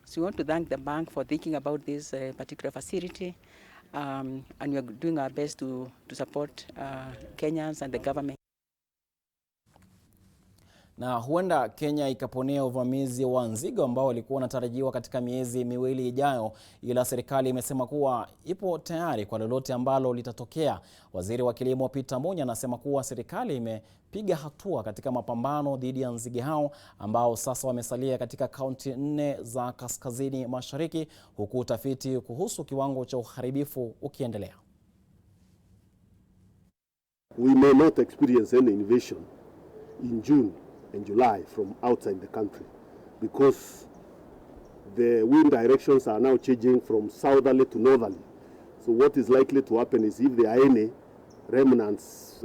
So we want to thank the bank for thinking about this particular facility, and we are doing our best to support Kenyans and the government. Na huenda Kenya ikaponea uvamizi wa nzige ambao walikuwa wanatarajiwa katika miezi miwili ijayo, ila serikali imesema kuwa ipo tayari kwa lolote ambalo litatokea. Waziri wa Kilimo Peter Munya anasema kuwa serikali imepiga hatua katika mapambano dhidi ya nzige hao ambao sasa wamesalia katika kaunti 4 za kaskazini mashariki, huku utafiti kuhusu kiwango cha uharibifu ukiendelea. We may not experience any invasion in June and July from outside the country because the wind directions are now changing from southerly to northerly. So what is likely to happen is if there are any remnants,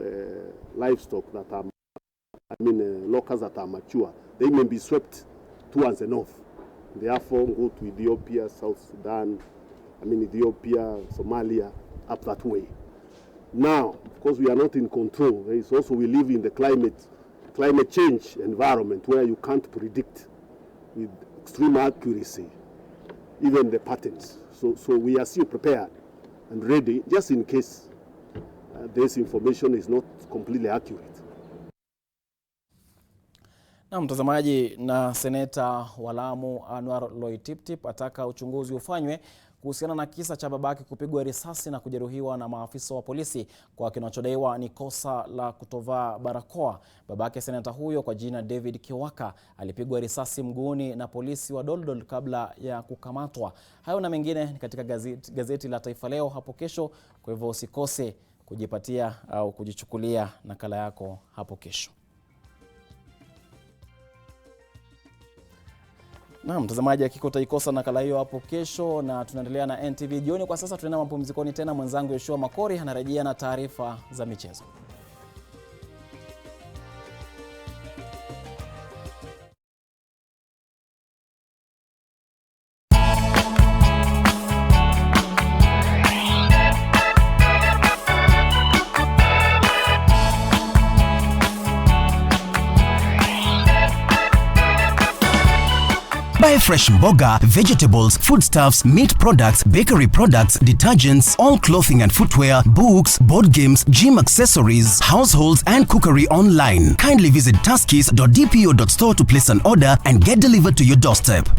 livestock that are, locals that are mature, they may be swept towards the north. Therefore, go to Ethiopia, South Sudan, Ethiopia, Somalia, up that way. Now, of course, we are not in control. It's also we live in the climate change environment where you can't predict with extreme accuracy even the patterns. So we are still prepared and ready just in case this information is not completely accurate. Na mtazamaji, na seneta wa Lamu Anwar Loitiptip ataka uchunguzi ufanywe kuhusiana na kisa cha babake kupigwa risasi na kujeruhiwa na maafisa wa polisi kwa kinachodaiwa ni kosa la kutovaa barakoa. Babake seneta huyo kwa jina David Kiwaka alipigwa risasi mguuni na polisi wa Doldol kabla ya kukamatwa. Hayo na mengine katika gazeti la Taifa Leo hapo kesho, kwa hivyo usikose kujipatia au kujichukulia nakala yako hapo kesho. Na mtazamaji, hakika utaikosa nakala hiyo hapo kesho, na tunaendelea na NTV jioni. Kwa sasa tunaenda mapumzikoni tena. Mwenzangu Yoshua Makori anarejea na taarifa za michezo. Buy fresh mboga, vegetables, foodstuffs, meat products, bakery products, detergents, all clothing and footwear, books, board games, gym accessories, households and cookery online. Kindly visit taskis.dpo.store to place an order and get delivered to your doorstep.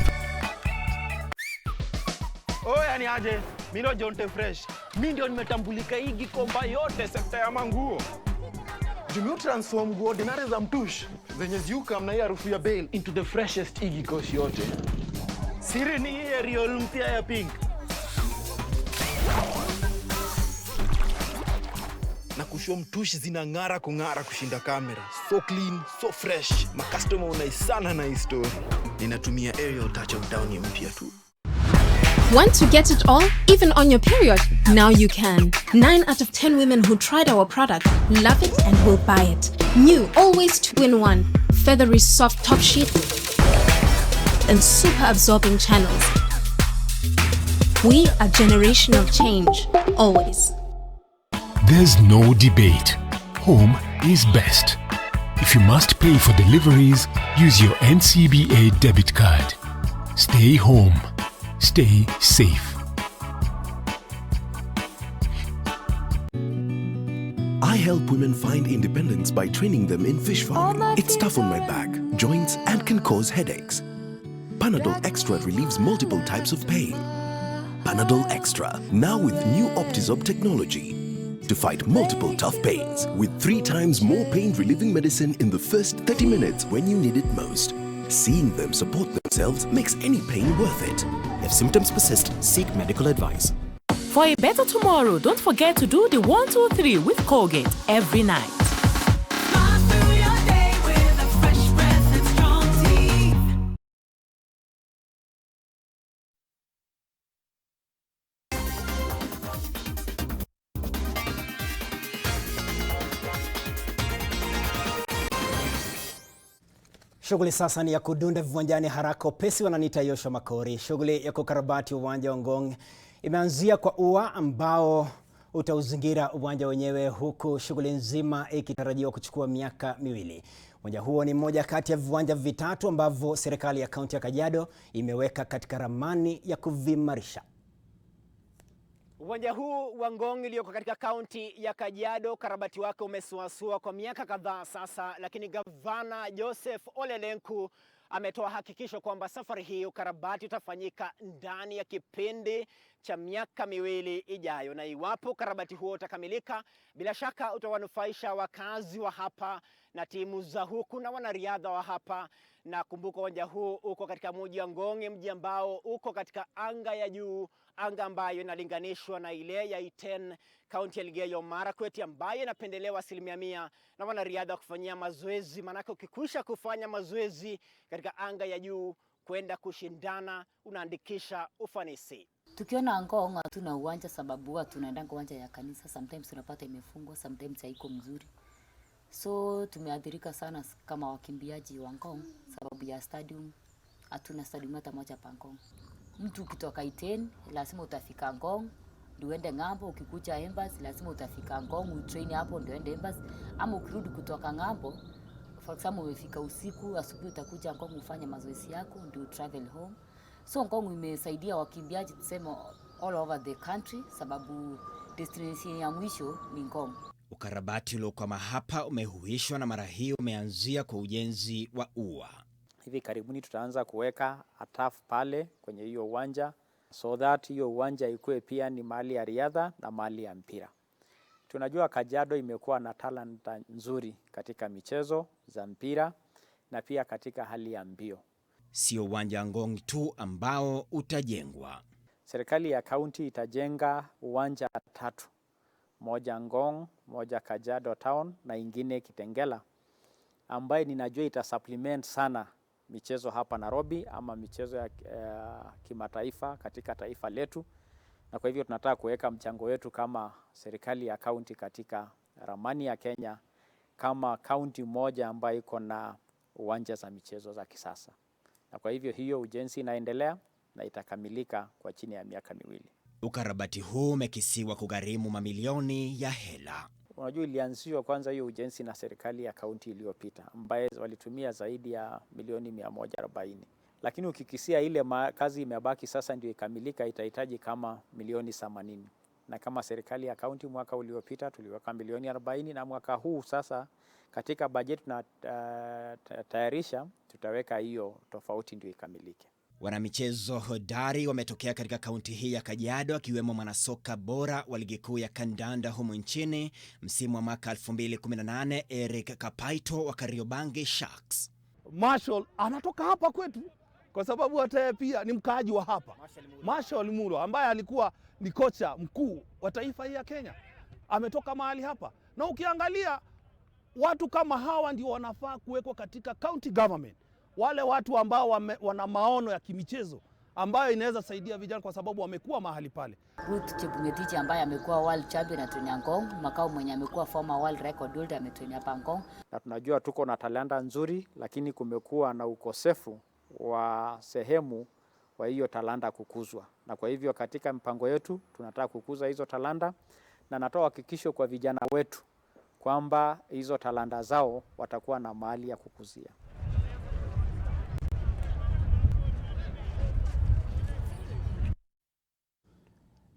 Oya ni aje, mimi ndo Jonte Fresh. Mimi ndio nimetambulika hii Gikomba yote sekta ya manguo. Jumio transform nguo ordinary za mtush zenye ziuka mna hii harufu ya bail into the freshest igi kosi yote. Siri ni hii real mpya ya pink. Na kushow mtush zinang'ara kung'ara kushinda kamera. So clean, so fresh. Ma customer unaisana na hii story. Ninatumia aerial touch of down ya mpya tu. Want to get it all, even on your period? Now you can. 9 out of 10 women who tried our product love it and will buy it. New, always 2-in-1. Feathery soft top sheet and super absorbing channels. We are generation of change, always. There's no debate. Home is best. If you must pay for deliveries, use your NCBA debit card. Stay home. Stay safe. I help women find independence by training them in fish farming. It's tough on my back, joints, and can cause headaches. Panadol Extra relieves multiple types of pain. Panadol Extra, now with new Optizorb technology, to fight multiple tough pains with 3 times more pain-relieving medicine in the first 30 minutes when you need it most. Seeing them support themselves makes any pain worth it. If symptoms persist, seek medical advice. For a better tomorrow, don't forget to do the 1, 2, 3 with Colgate every night. Shughuli sasa ni ya kudunda viwanjani haraka upesi. Wananiita Yoshua Makori. Shughuli ya kukarabati uwanja wa Ngong imeanzia kwa ua ambao utauzingira uwanja wenyewe, huku shughuli nzima ikitarajiwa kuchukua miaka 2. Uwanja huo ni mmoja kati ya viwanja vitatu ambavyo serikali ya kaunti ya Kajiado imeweka katika ramani ya kuvimarisha. Uwanja huu wa Ngong ulioko katika kaunti ya Kajiado, karabati wake umesuasua kwa miaka kadhaa sasa, lakini gavana Joseph Ole Lenku ametoa hakikisho kwamba safari hii ukarabati utafanyika ndani ya kipindi cha miaka 2 ijayo, na iwapo karabati huo utakamilika, bila shaka utawanufaisha wakazi wa hapa na timu za huku na wanariadha wa hapa. Na kumbuka uwanja huu uko katika mji wa Ngong, mji ambao uko katika anga ya juu, anga ambayo inalinganishwa na ile ya Iten, kaunti ya Elgeyo Marakwet, ambayo inapendelewa 100% na wanariadha kufanyia mazoezi. Manake ukikwisha kufanya mazoezi katika anga ya juu kwenda kushindana, unaandikisha ufanisi. Tukiona Ngong hatuna uwanja sababu huwa tunaenda uwanja ya kanisa, sometimes tunapata imefungwa, sometimes haiko mzuri. So tumeathirika sana kama wakimbiaji wa Ngong sababu ya stadium. Hatuna stadium hata moja pa Ngong. Mtu ukitoka Iten lazima utafika Ngong ndio uende ngambo, ukikuja Embassy lazima utafika Ngong utrain hapo ndio uende Embassy, ama ukirudi kutoka ngambo, for example umefika usiku, asubuhi utakuja Ngong ufanye mazoezi yako ndio travel home. So Ngong imesaidia wakimbiaji tuseme all over the country sababu destination ya mwisho ni Ngong. Ukarabati uliokwama hapa umehuishwa na mara hii umeanzia kwa ujenzi wa ua. Hivi karibuni tutaanza kuweka atafu pale kwenye hiyo uwanja so that hiyo uwanja ikuwe pia ni mahali ya riadha na mahali ya mpira. Tunajua Kajiado imekuwa na talanta nzuri katika michezo za mpira na pia katika hali ya mbio. Sio uwanja Ngong tu ambao utajengwa. Serikali ya kaunti itajenga uwanja 3. Moja Ngong, moja Kajiado Town na ingine Kitengela, ambaye ninajua itasupplement sana michezo hapa Nairobi ama michezo ya kimataifa katika taifa letu, na kwa hivyo tunataka kuweka mchango wetu kama serikali ya kaunti katika ramani ya Kenya kama kaunti moja ambayo iko na uwanja za michezo za kisasa. Na kwa hivyo hiyo ujenzi inaendelea na itakamilika kwa chini ya miaka 2. Ukarabati huu umekisiwa kugharimu mamilioni ya hela. Unajua, ilianzishwa kwanza hiyo ujenzi na serikali ya kaunti iliyopita ambaye walitumia zaidi ya milioni 140. Lakini ukikisia ile kazi imebaki sasa ndio ikamilika, itahitaji kama milioni 80. Na kama serikali ya kaunti mwaka uliopita tuliweka milioni 40, na mwaka huu sasa katika bajeti na tayarisha tutaweka hiyo tofauti ndio ikamilike. Wanamichezo hodari wametokea katika kaunti hii ya Kajiado, akiwemo mwanasoka bora wa ligi kuu ya kandanda humu nchini msimu wa mwaka 2018 Eric Kapaito wa Kariobangi Sharks. Marshall anatoka hapa kwetu kwa sababu hata pia ni mkaaji wa hapa. Marshall Mule ambaye alikuwa ni kocha mkuu wa taifa hii ya Kenya ametoka mahali hapa. Na ukiangalia watu kama hawa ndio wanafaa kuwekwa katika county government. Wale watu ambao wana maono ya kimichezo ambayo inaweza saidia vijana kwa sababu wamekuwa mahali pale. Ruth Chebungetich ambaye amekuwa world champion atonya Ngong, Makao mwenye amekuwa former world record holder ametonya Ngong. Na tunajua tuko na talanta nzuri, lakini kumekuwa na ukosefu wa sehemu wa hiyo talanta kukuzwa. Na kwa hivyo katika mpango yetu tunataka kukuza hizo talanta, na natoa hakikisho kwa vijana wetu kwamba hizo talanta zao watakuwa na mahali ya kukuzia.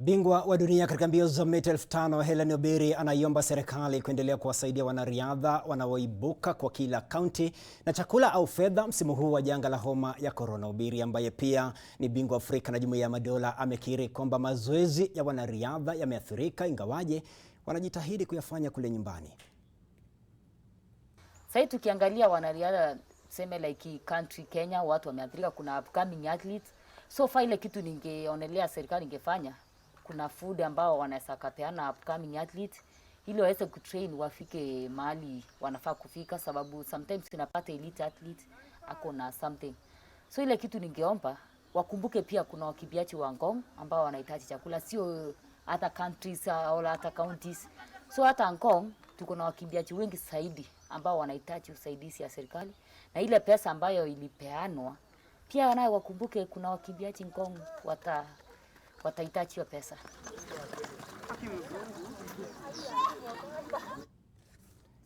Bingwa wa dunia katika mbio za mita 5000 Helen Obiri anaiomba serikali kuendelea kuwasaidia wanariadha wanaoibuka kwa kila kaunti na chakula au fedha msimu huu wa janga la homa ya corona. Obiri ambaye pia ni bingwa Afrika na Jumuiya ya Madola amekiri kwamba mazoezi ya wanariadha yameathirika, ingawaje wanajitahidi kuyafanya kule nyumbani. Sasa tukiangalia wanariadha sema like country Kenya, watu wameathirika, kuna upcoming athletes. So far ile kitu ningeonelea serikali ingefanya, kuna food ambao wanaweza kapeana upcoming athletes ili waweze kutrain wafike mahali wanafaa kufika, sababu sometimes tunapata elite athlete ako na something. So ile kitu ningeomba wakumbuke pia kuna wakimbiaji wa Ngong ambao wanahitaji chakula, sio hata countries au hata counties. So hata Ngong tuko na wakimbiaji wengi zaidi ambao wanahitaji usaidizi ya serikali, na ile pesa ambayo ilipeanwa pia nayo wakumbuke kuna wakimbiaji Ngong watahitaji hiyo pesa.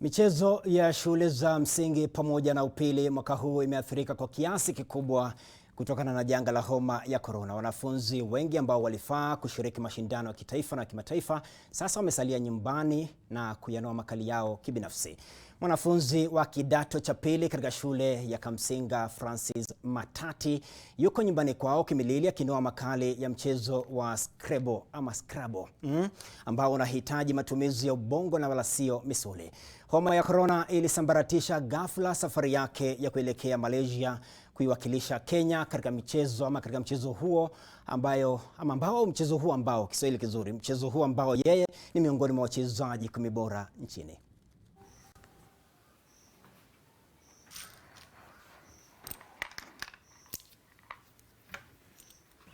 Michezo ya shule za msingi pamoja na upili mwaka huu imeathirika kwa kiasi kikubwa kutokana na janga la homa ya corona. Wanafunzi wengi ambao walifaa kushiriki mashindano ya kitaifa na kimataifa sasa wamesalia nyumbani na kuyanoa makali yao kibinafsi. Mwanafunzi wa kidato cha pili katika shule ya Kamsinga Francis Matati yuko nyumbani kwao Kimilili akinoa makali ya mchezo wa Scrabble ambao unahitaji matumizi ya ubongo na wala sio misuli. Homa ya corona ilisambaratisha ghafla safari yake ya kuelekea Malaysia kuiwakilisha Kenya katika mchezo huo ambao yeye ni miongoni mwa wachezaji 10 bora nchini.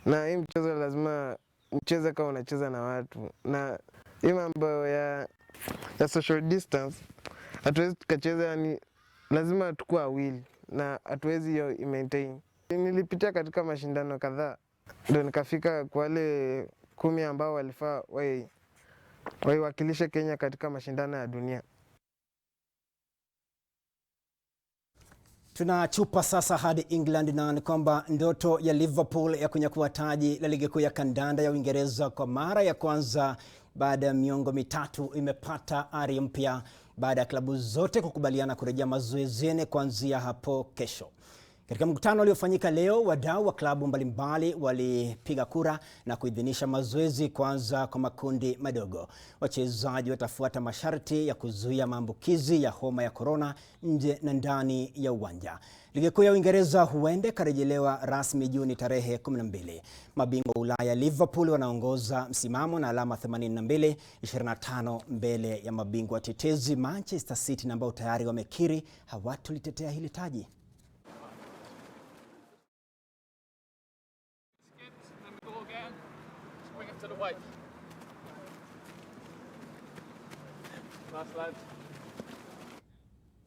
Na hii mchezo lazima mcheze kama unacheza na watu, na hii mambo ya social distance hatuwezi tukacheza, yani lazima tukue wawili na hatuwezi hiyo maintain. Nilipitia katika mashindano kadhaa ndio nikafika kwa wale 10 ambao walifaa waiwakilishe Kenya katika mashindano ya dunia. Tunachupa sasa hadi England na ni kwamba ndoto ya Liverpool ya kunyakua taji la ligi kuu ya kandanda ya Uingereza kwa mara ya kwanza baada ya miongo mitatu imepata ari mpya baada ya klabu zote kukubaliana kurejea mazoezini kuanzia hapo kesho. Katika mkutano uliofanyika leo, wadau wa klabu mbalimbali walipiga kura na kuidhinisha mazoezi kwanza kwa makundi madogo. Wachezaji watafuata masharti ya kuzuia maambukizi ya homa ya corona nje na ndani ya uwanja. Ligi kuu ya Uingereza huenda karejelewa rasmi Juni tarehe 12. Mabingwa Ulaya Liverpool wanaongoza msimamo na alama 82, 25 mbele ya mabingwa tetezi Manchester City ambao tayari wamekiri hawatolitetea hili taji.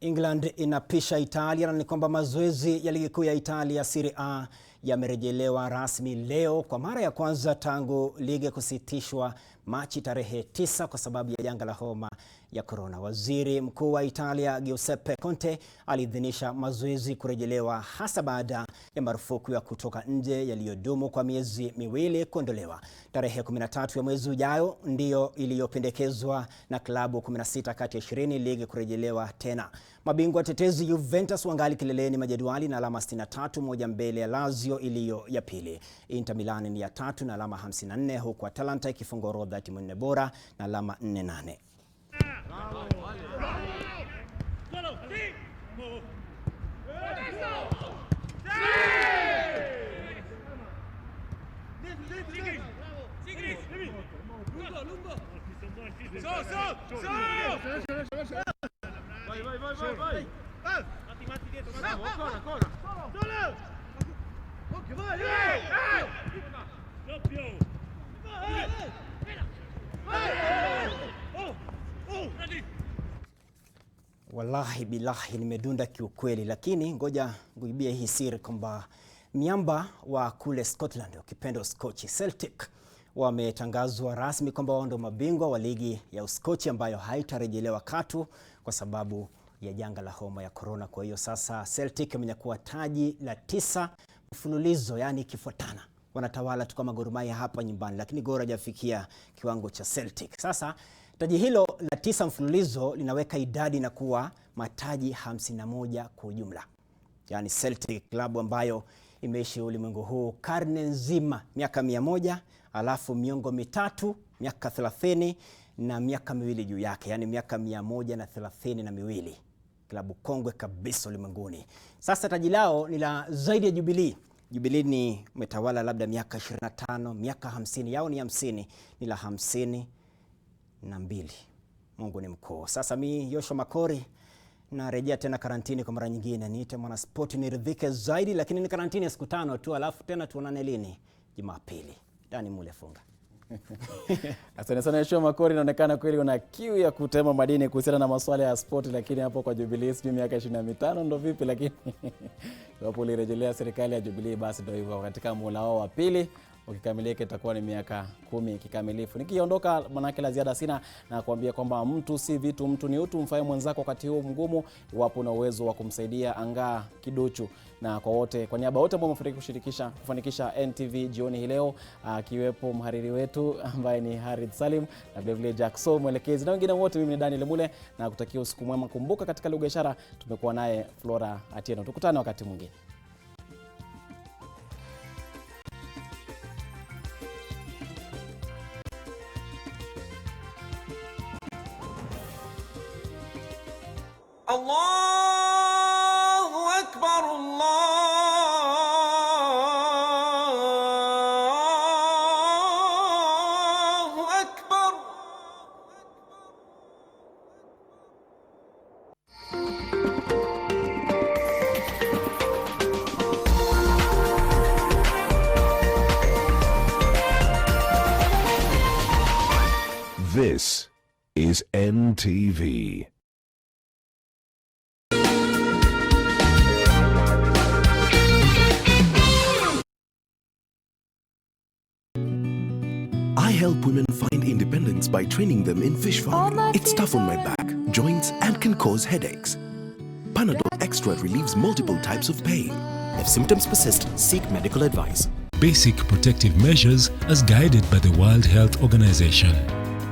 England inapisha Italia, na ni kwamba mazoezi ya ligi kuu ya Italia Serie A yamerejelewa rasmi leo kwa mara ya kwanza tangu ligi kusitishwa Machi tarehe 9 kwa sababu ya janga la homa ya corona. Waziri Mkuu wa Italia Giuseppe Conte aliidhinisha mazoezi kurejelewa hasa baada ya marufuku ya kutoka nje yaliyodumu kwa miezi miwili kuondolewa. Tarehe 13 ya mwezi ujao ndiyo iliyopendekezwa na klabu 16 kati ya 20 ligi kurejelewa tena. Mabingwa tetezi Juventus wangali kileleni majedwali na alama 63, moja mbele ya Lazio iliyo ya pili. Inter Milan ni ya 3 na alama 54, huku Atalanta ikifunga orodha ya timu 4 bora na alama 48. Wallahi bilahi nimedunda kiukweli, lakini ngoja nguibie hii siri kwamba miamba wa kule Scotland, ukipenda Scotch, Celtic wametangazwa rasmi kwamba wao ndio mabingwa wa ligi ya Uskochi ambayo haitarejelewa katu kwa sababu ya janga la homa ya corona. Kwa hiyo sasa Celtic wamenyakua taji la 9 mfululizo, yani kifuatana. Wanatawala tu kama Gor Mahia hapa nyumbani, lakini Gor hajafikia kiwango cha Celtic. Sasa taji hilo la 9 mfululizo linaweka idadi na kuwa mataji 51 kwa ujumla. Yani Celtic, klabu ambayo imeishi ulimwengu huu karne nzima, miaka 100, alafu miongo mitatu, miaka 30 na miaka 2 juu yake, yani miaka 132. Klabu kongwe kabisa ulimwenguni. Sasa taji lao ni la zaidi ya Jubilee. Jubilee ni umetawala labda miaka 25, miaka 50, yao ni 50, ni la 52. Mungu ni mkuu. Sasa mi Joshua Makori narejea tena karantini kwa mara nyingine. Niite mwana sport niridhike zaidi, lakini ni karantini ya siku 5 tu, alafu tena tuonane lini? Jumapili. Dani Mule funga. Asante sana Joshua Makori, inaonekana kweli una kiu ya kutema madini kuhusiana na masuala ya sport, lakini hapo kwa Jubilee sijui miaka 25 ndo vipi, lakini wapo ulirejelea serikali ya Jubilee, basi ndio hivyo katika muhula wao wa pili. Ukikamilika itakuwa ni miaka 10 kikamilifu. Nikiondoka manake la ziada sina, na kuambia kwamba mtu si vitu, mtu ni utu. Mfaye mwenzako wakati huo mgumu iwapo na uwezo wa kumsaidia angaa kiduchu. Na kwa wote, kwa niaba wote ambao wamefanikisha kufanikisha NTV jioni hii leo, akiwepo mhariri wetu ambaye ni Harid Salim na vile Jackson mwelekezi na wengine wote, mimi ni Daniel Mule na kutakia usiku mwema. Kumbuka katika lugha ishara tumekuwa naye Flora Atieno. Tukutane wakati mwingine. Allahu Akbar, Allahu Akbar. This is NTV. I help women find independence by training them in fish farming. It's tough on my back, joints, and can cause headaches. Panadol Extra relieves multiple types of pain. If symptoms persist, seek medical advice. Basic protective measures as guided by the World Health Organization.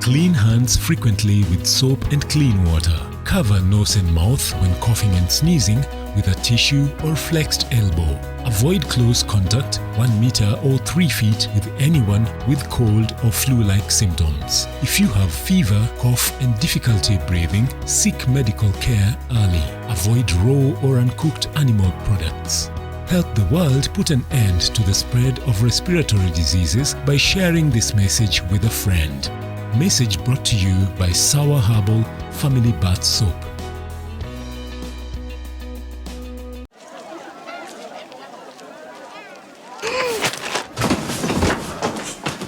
Clean hands frequently with soap and clean water. Cover nose and mouth when coughing and sneezing with a tissue or flexed elbow. Avoid close contact 1 meter or 3 feet with anyone with cold or flu-like symptoms. If you have fever, cough and difficulty breathing, seek medical care early. Avoid raw or uncooked animal products. Help the world put an end to the spread of respiratory diseases by sharing this message with a friend. Message brought to you by Sour Herbal Family Bath Soap.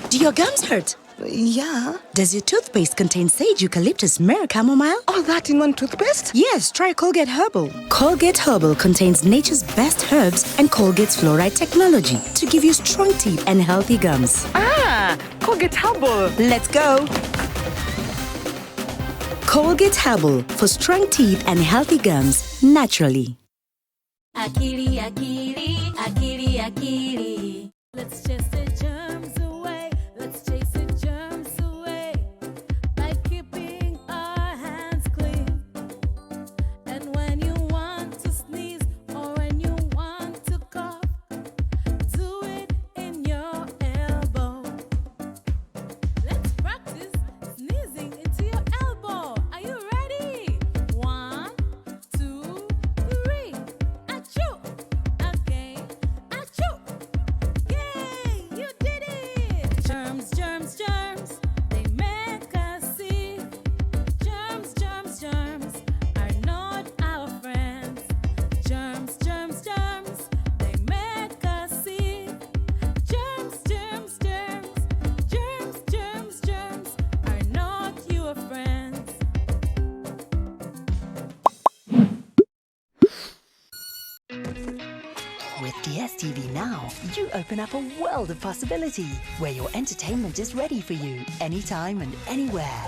Do your gums hurt? Yeah. Does your toothpaste contain sage, eucalyptus, myrrh, chamomile? All that in one toothpaste? Yes, try Colgate Herbal. Colgate Herbal contains nature's best herbs and Colgate's fluoride technology to give you strong teeth and healthy gums. Ah, Colgate Herbal. Let's go. Colgate Herbal for strong teeth and healthy gums naturally. Akili, akili, akili, akili. Let's chase the germs away. Let's chase the germs away by keeping our hands clean. And when you want to sneeze or when you want to cough, do it in your elbow. Let's practice sneezing into your elbow. Are you ready? 1, 2, 3. Achoo! Again. Achoo! Yay! You did it! Germs, germs, germs. They make us sick. Germs, germs, germs are not our friends. Germs, germs, germs. They make us sick. Germs, germs, germs. Germs, germs, germs are not your friends. With DSTV Now, you open up a world of possibility where your entertainment is ready for you anytime and anywhere.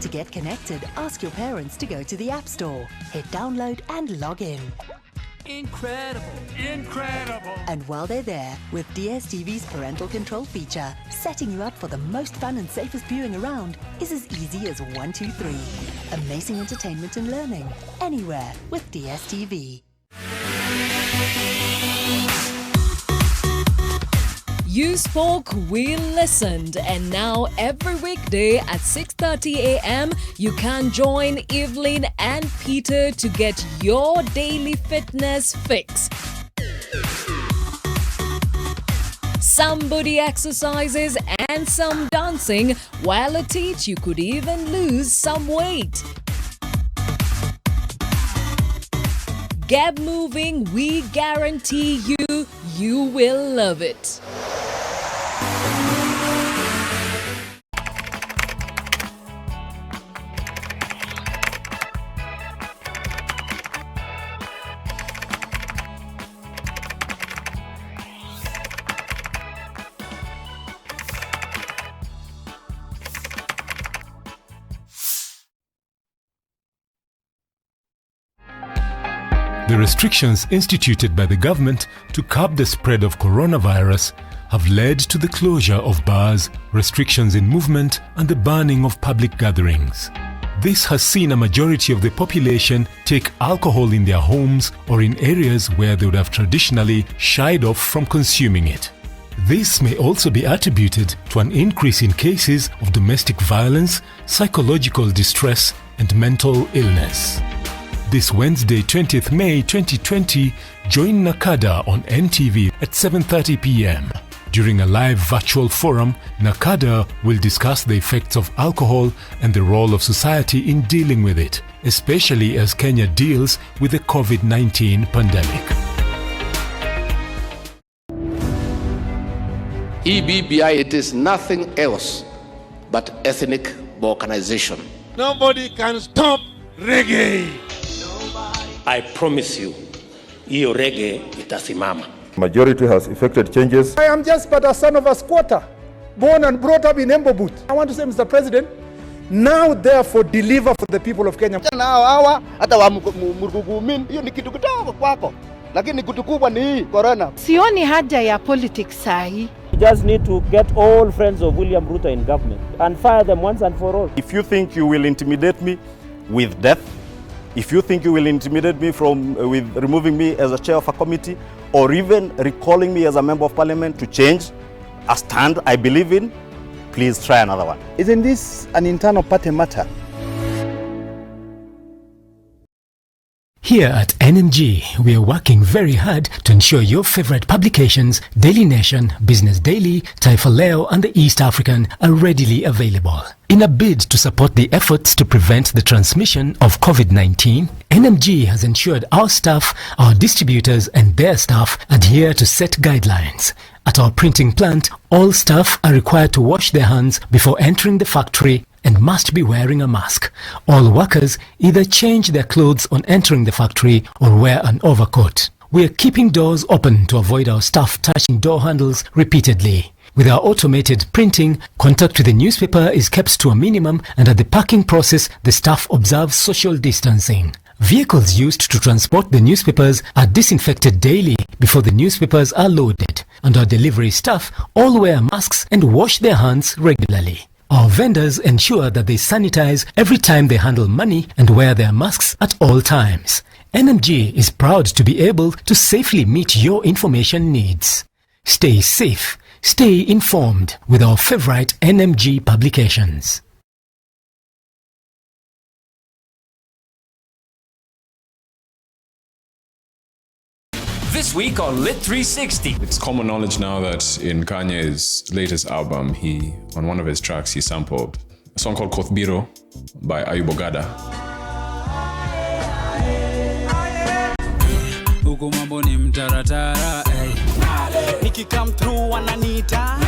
To get connected, ask your parents to go to the App Store, hit download and log in. Incredible! Incredible! And while they're there, with DSTV's parental control feature, setting you up for the most fun and safest viewing around is as easy as 1, 2, 3. Amazing entertainment and learning, anywhere with DSTV. You spoke, we listened, and now every weekday at 6:30 a.m. you can join Evelyn and Peter to get your daily fitness fix. Some body exercises and some dancing, while at each you could even lose some weight. Get moving, we guarantee you will love it. The restrictions instituted by the government to curb the spread of coronavirus have led to the closure of bars, restrictions in movement, and the banning of public gatherings. This has seen a majority of the population take alcohol in their homes or in areas where they would have traditionally shied off from consuming it. This may also be attributed to an increase in cases of domestic violence, psychological distress, and mental illness. This Wednesday, 20th May 2020, join Nakada on NTV at 7:30 p.m. During a live virtual forum, Nakada will discuss the effects of alcohol and the role of society in dealing with it, especially as Kenya deals with the COVID-19 pandemic. EBBI, it is nothing else but ethnic balkanization. Nobody can stop reggae. I promise you, hiyo reggae itasimama. Majority has effected changes. I am just but a son of a squatter, born and brought up in Embobut. I want to say, Mr. President, now therefore deliver for the people of Kenya. Hawa hata wa murgugumin, hiyo ni kitu kidogo kwako. Lakini kitu kubwa ni hii corona. Sioni haja ya politics sahi. We just need to get all friends of William Ruto in government and fire them once and for all. If you think you will intimidate me with death, if you think you will intimidate me with removing me as a chair of a committee, or even recalling me as a member of parliament to change a stand I believe in, please try another one. Isn't this an internal party matter? Here at NMG, we are working very hard to ensure your favorite publications, Daily Nation, Business Daily, Taifa Leo, and the East African are readily available. In a bid to support the efforts to prevent the transmission of COVID-19, NMG has ensured our staff, our distributors, and their staff adhere to set guidelines. At our printing plant, All staff are required to wash their hands before entering the factory and must be wearing a mask. All workers either change their clothes on entering the factory or wear an overcoat. We are keeping doors open to avoid our staff touching door handles repeatedly. With our automated printing, contact with the newspaper is kept to a minimum, and at the packing process, the staff observe social distancing. Vehicles used to transport the newspapers are disinfected daily before the newspapers are loaded, and our delivery staff all wear masks and wash their hands regularly. Our vendors ensure that they sanitize every time they handle money and wear their masks at all times. NMG is proud to be able to safely meet your information needs. Stay safe, stay informed with our favorite NMG publications. This week on Lit 360. It's common knowledge now that in Kanye's latest album, on one of his tracks, he sampled a song called Kothbiro by Ayubo Gada. Huku mambo ni mtaratara, Niki come through wananiita